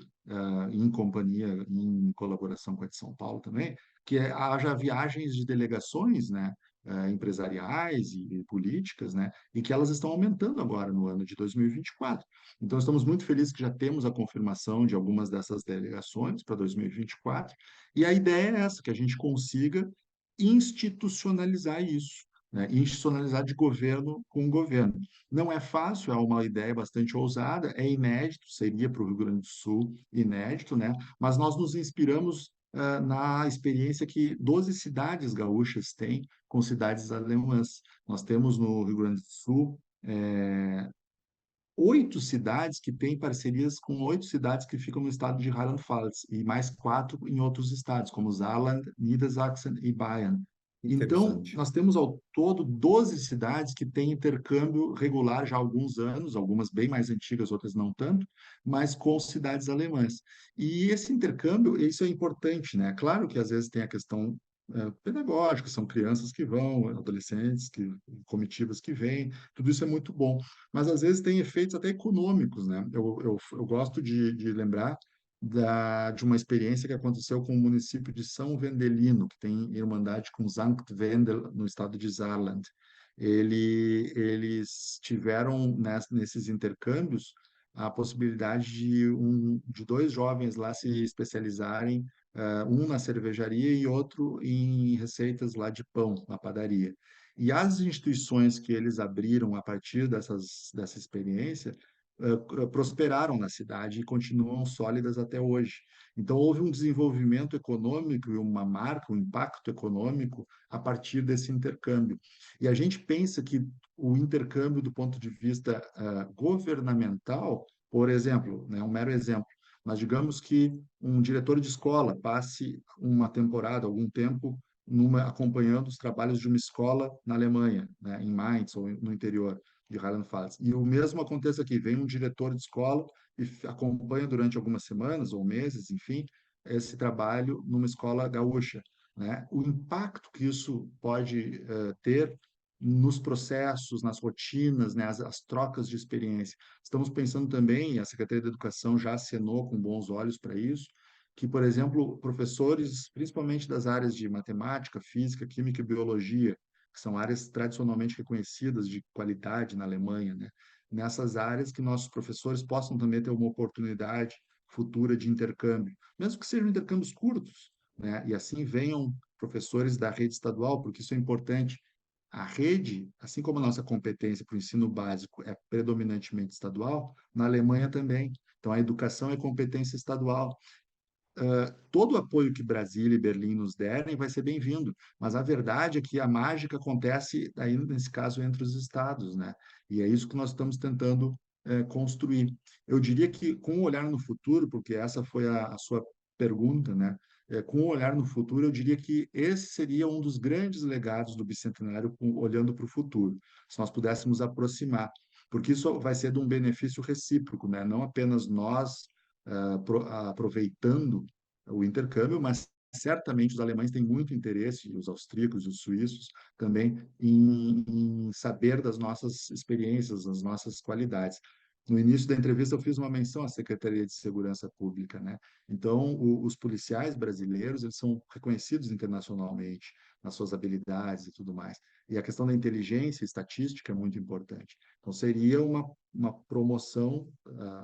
em companhia, em colaboração com a de São Paulo também, que haja viagens de delegações, né, empresariais e políticas, né, e que elas estão aumentando agora no ano de 2024. Então, estamos muito felizes que já temos a confirmação de algumas dessas delegações para 2024, e a ideia é essa, que a gente consiga institucionalizar isso, né, institucionalizar de governo com governo. Não é fácil, é uma ideia bastante ousada, é inédito, seria para o Rio Grande do Sul inédito, né? Mas nós nos inspiramos na experiência que 12 cidades gaúchas têm com cidades alemãs. Nós temos no Rio Grande do Sul 8 cidades que têm parcerias com 8 cidades que ficam no estado de Rheinland-Pfalz e mais 4 em outros estados, como Saarland, Niedersachsen e Bayern. Então, Interessante. nós temos ao todo 12 cidades que têm intercâmbio regular já há alguns anos, algumas bem mais antigas, outras não tanto, mas com cidades alemãs. E esse intercâmbio, isso é importante, né? Claro que às vezes tem a questão pedagógica, são crianças que vão, adolescentes, comitivas que vêm, tudo isso é muito bom, mas às vezes tem efeitos até econômicos, né? Eu gosto de lembrar de uma experiência que aconteceu com o município de São Vendelino, que tem irmandade com Sankt Wendel, no estado de Saarland. Eles tiveram nesses intercâmbios a possibilidade de 2 jovens lá se especializarem, um na cervejaria e outro em receitas lá de pão, na padaria. E as instituições que eles abriram a partir dessa experiência prosperaram na cidade e continuam sólidas até hoje. Então, houve um desenvolvimento econômico e uma marca, um impacto econômico a partir desse intercâmbio. E a gente pensa que o intercâmbio, do ponto de vista governamental, por exemplo, né, um mero exemplo, mas digamos que um diretor de escola passe uma temporada, algum tempo, acompanhando os trabalhos de uma escola na Alemanha, né, em Mainz ou no interior de Rheinland-Pfalz. E o mesmo acontece aqui, vem um diretor de escola e acompanha durante algumas semanas ou meses, enfim, esse trabalho numa escola gaúcha, né? O impacto que isso pode ter nos processos, nas rotinas, né, as trocas de experiência. Estamos pensando também, e a Secretaria da Educação já acenou com bons olhos para isso, que, por exemplo, professores, principalmente das áreas de matemática, física, química e biologia, que são áreas tradicionalmente reconhecidas de qualidade na Alemanha, né? Nessas áreas que nossos professores possam também ter uma oportunidade futura de intercâmbio, mesmo que sejam intercâmbios curtos, né? E assim venham professores da rede estadual, porque isso é importante. A rede, assim como a nossa competência para o ensino básico é predominantemente estadual, na Alemanha também. Então, a educação é competência estadual. Todo o apoio que Brasília e Berlim nos derem vai ser bem-vindo, mas a verdade é que a mágica acontece aí, nesse caso, entre os estados, né? E é isso que nós estamos tentando construir. Eu diria que, com um olhar no futuro, porque essa foi a sua pergunta, né? Com um olhar no futuro, eu diria que esse seria um dos grandes legados do Bicentenário, olhando para o futuro, se nós pudéssemos aproximar, porque isso vai ser de um benefício recíproco, né? Não apenas nós aproveitando o intercâmbio, mas certamente os alemães têm muito interesse, e os austríacos e os suíços também, em saber das nossas experiências, das nossas qualidades. No início da entrevista, eu fiz uma menção à Secretaria de Segurança Pública, né? Então, os policiais brasileiros, eles são reconhecidos internacionalmente nas suas habilidades e tudo mais. E a questão da inteligência e estatística é muito importante. Então, seria uma promoção,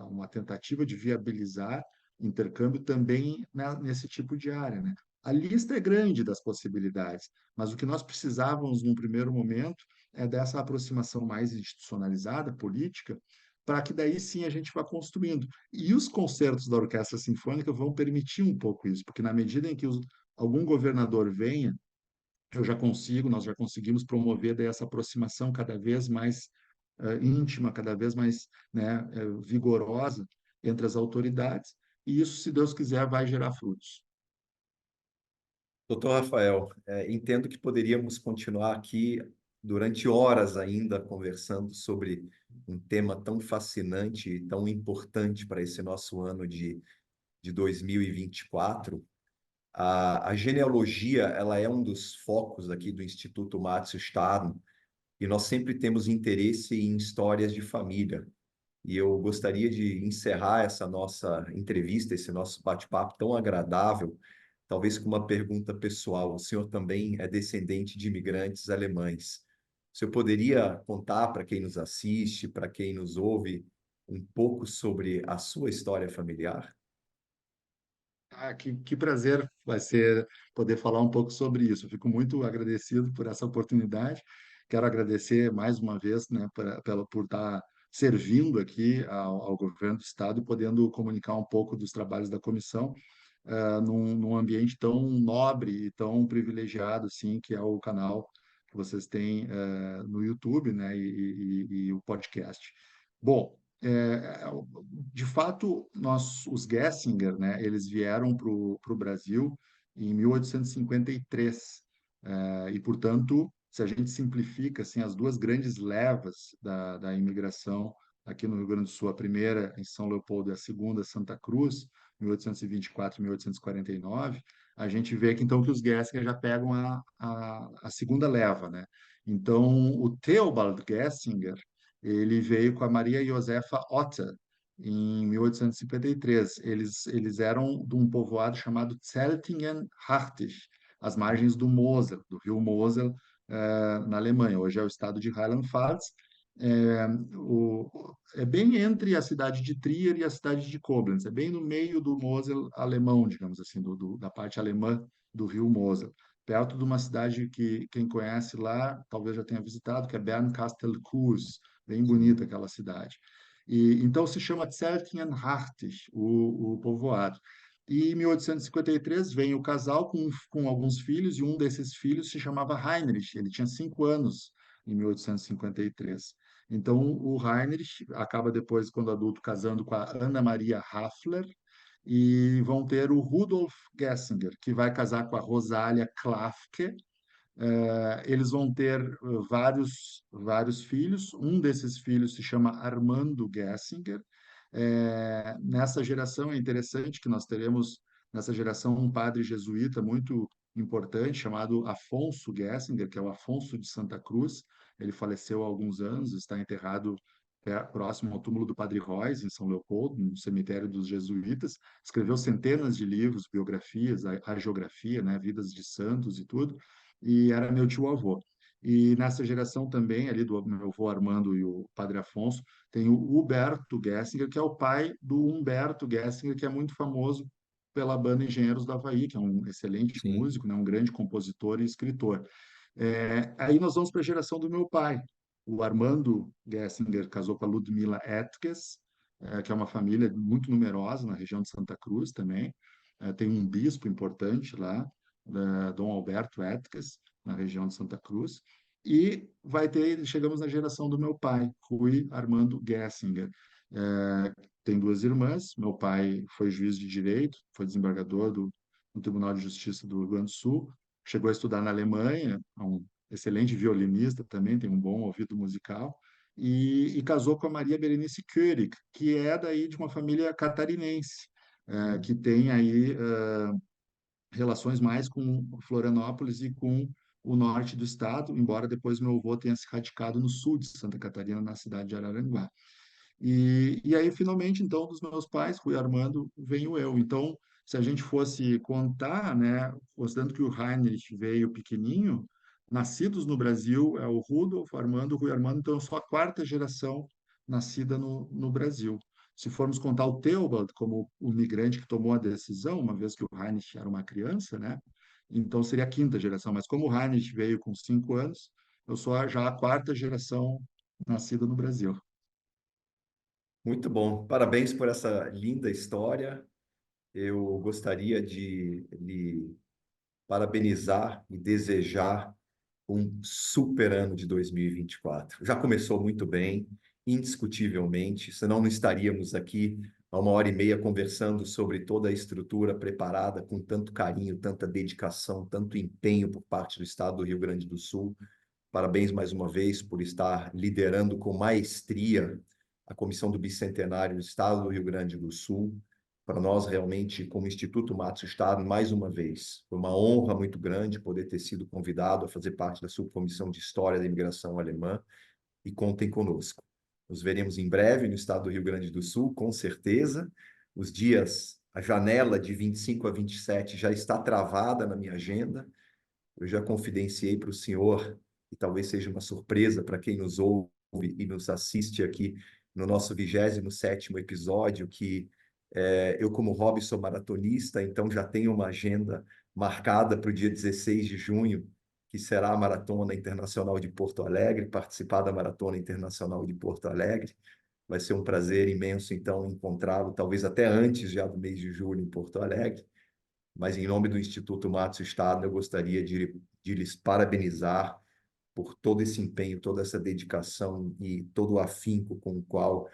uma tentativa de viabilizar intercâmbio também nesse tipo de área, né? A lista é grande das possibilidades, mas o que nós precisávamos num primeiro momento é dessa aproximação mais institucionalizada, política, para que daí sim a gente vá construindo. E os concertos da Orquestra Sinfônica vão permitir um pouco isso, porque na medida em que algum governador venha, nós já conseguimos promover daí essa aproximação cada vez mais íntima, cada vez mais, né, vigorosa entre as autoridades, e isso, se Deus quiser, vai gerar frutos. Doutor Rafael, entendo que poderíamos continuar aqui durante horas ainda conversando sobre um tema tão fascinante e tão importante para esse nosso ano de 2024. A genealogia, ela é um dos focos aqui do Instituto Márcio Stern, e nós sempre temos interesse em histórias de família. E eu gostaria de encerrar essa nossa entrevista, esse nosso bate-papo tão agradável, talvez com uma pergunta pessoal. O senhor também é descendente de imigrantes alemães. O senhor poderia contar para quem nos assiste, para quem nos ouve, um pouco sobre a sua história familiar? Ah, que prazer vai ser poder falar um pouco sobre isso. Eu fico muito agradecido por essa oportunidade. Quero agradecer mais uma vez, né, por estar servindo aqui ao governo do estado e podendo comunicar um pouco dos trabalhos da comissão, num ambiente tão nobre e tão privilegiado, assim, que é o canal que vocês têm, no YouTube, né, e o podcast. Bom, de fato, os Gessinger, né, eles vieram para o Brasil em 1853, portanto, se a gente simplifica assim, as duas grandes levas da imigração aqui no Rio Grande do Sul, a primeira em São Leopoldo e a segunda Santa Cruz, 1824 e 1849, a gente vê que então que os Gessinger já pegam a segunda leva, né? Então, o Theobald Gessinger, ele veio com a Maria Josefa Otter em 1853. Eles eram de um povoado chamado Zeltingen-Hartich, às margens do Mosel, do rio Mosel, na Alemanha. Hoje é o estado de Rheinland-Pfalz. É bem entre a cidade de Trier e a cidade de Koblenz. É bem no meio do Mosel alemão, digamos assim, da parte alemã do rio Mosel, perto de uma cidade que quem conhece lá talvez já tenha visitado, que é Bernkastel-Kues, bem bonita aquela cidade. E então se chama Zeltingen-Hartich, o povoado. E em 1853 vem o casal com alguns filhos, e um desses filhos se chamava Heinrich. Ele tinha 5 anos em 1853. Então o Heinrich acaba depois, quando adulto, casando com a Ana Maria Hafler, e vão ter o Rudolf Gessinger, que vai casar com a Rosália Klafke. Eles vão ter vários filhos. Um desses filhos se chama Armando Gessinger. Nessa geração é interessante que nós teremos nessa geração um padre jesuíta muito importante chamado Afonso Gessinger, que é o Afonso de Santa Cruz. Ele faleceu há alguns anos, está enterrado próximo ao túmulo do Padre Royce, em São Leopoldo, no cemitério dos jesuítas. Escreveu centenas de livros, biografias, a geografia, né, vidas de santos e tudo, e era meu tio-avô. E nessa geração também, ali do meu avô Armando e o Padre Afonso, tem o Huberto Gessinger, que é o pai do Humberto Gessinger, que é muito famoso pela banda Engenheiros do Havaí, que é um excelente Sim. músico, né, um grande compositor e escritor. Aí nós vamos para a geração do meu pai. O Armando Gessinger casou com a Ludmila Etkes, que é uma família muito numerosa na região de Santa Cruz também. Tem um bispo importante lá, Dom Alberto Etkes, na região de Santa Cruz. E chegamos na geração do meu pai, Rui Armando Gessinger. Tem duas irmãs. Meu pai foi juiz de direito, foi desembargador no Tribunal de Justiça do Rio Grande do Sul, chegou a estudar na Alemanha, é um excelente violinista também, tem um bom ouvido musical, e casou com a Maria Berenice Körig, que é daí de uma família catarinense, que tem aí relações mais com Florianópolis e com o norte do estado, embora depois meu avô tenha se radicado no sul de Santa Catarina, na cidade de Araranguá. E aí, finalmente, então, dos meus pais, Rui Armando, venho eu. Então, se a gente fosse contar, né, considerando que o Heinrich veio pequenininho, nascidos no Brasil é o Rudolf, Armando, Rui Armando, então eu sou a quarta geração nascida no Brasil. Se formos contar o Theobald como o migrante que tomou a decisão, uma vez que o Heinrich era uma criança, né, então seria a quinta geração. Mas como o Heinrich veio com 5 anos, eu sou já a quarta geração nascida no Brasil. Muito bom. Parabéns por essa linda história. Eu gostaria de lhe parabenizar e desejar um super ano de 2024. Já começou muito bem, indiscutivelmente, senão não estaríamos aqui há 1 hora e meia conversando sobre toda a estrutura preparada com tanto carinho, tanta dedicação, tanto empenho por parte do Estado do Rio Grande do Sul Parabéns mais uma vez por estar liderando com maestria a Comissão do Bicentenário do Estado do Rio Grande do Sul. Para nós, realmente, como Instituto Matos-Estado, mais uma vez, foi uma honra muito grande poder ter sido convidado a fazer parte da Subcomissão de História da Imigração Alemã, e contem conosco. Nos veremos em breve no estado do Rio Grande do Sul, com certeza. Os dias, a janela de 25 a 27 já está travada na minha agenda. Eu já confidenciei para o senhor, e talvez seja uma surpresa para quem nos ouve e nos assiste aqui no nosso 27º episódio, que eu, como hobby, sou maratonista, então já tenho uma agenda marcada para o dia 16 de junho, que será a Maratona Internacional de Porto Alegre, participar da Maratona Internacional de Porto Alegre. Vai ser um prazer imenso, então, encontrá-lo, talvez até antes já do mês de julho em Porto Alegre. Mas, em nome do Instituto Matos Estado, eu gostaria de lhes parabenizar por todo esse empenho, toda essa dedicação e todo o afinco com o qual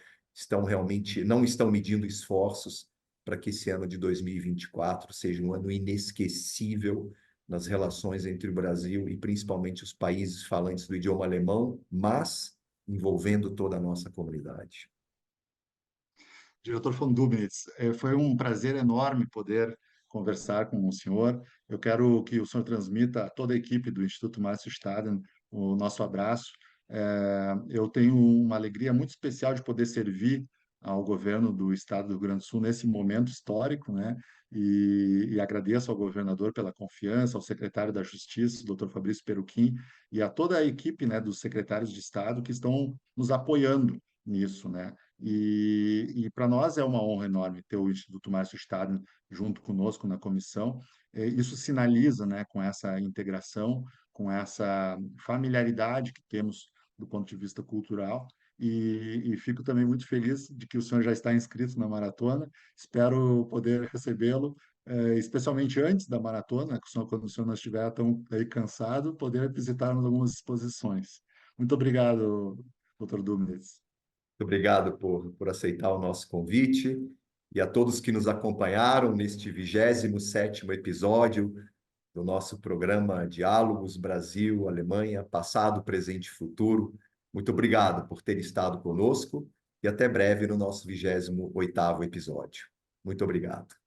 não estão medindo esforços para que esse ano de 2024 seja um ano inesquecível nas relações entre o Brasil e principalmente os países falantes do idioma alemão, mas envolvendo toda a nossa comunidade. Diretor von Dubnitz, foi um prazer enorme poder conversar com o senhor. Eu quero que o senhor transmita a toda a equipe do Instituto Márcio Staden o nosso abraço. Eu tenho uma alegria muito especial de poder servir ao governo do Estado do Rio Grande do Sul nesse momento histórico, né? E agradeço ao governador pela confiança, ao secretário da Justiça, Dr. Fabrício Peruquim, e a toda a equipe, né, dos secretários de Estado que estão nos apoiando nisso, né? E para nós é uma honra enorme ter o Instituto Márcio Stadler junto conosco na comissão. Isso sinaliza, né, com essa integração, com essa familiaridade que temos do ponto de vista cultural. E fico também muito feliz de que o senhor já está inscrito na maratona. Espero poder recebê-lo, especialmente antes da maratona, quando o senhor não estiver tão aí cansado, poder visitarmos algumas exposições. Muito obrigado, Dr. Dubnitz. Muito obrigado por aceitar o nosso convite e a todos que nos acompanharam neste 27º episódio do nosso programa Diálogos Brasil-Alemanha, passado, presente e futuro. Muito obrigado por ter estado conosco e até breve no nosso 28º episódio. Muito obrigado.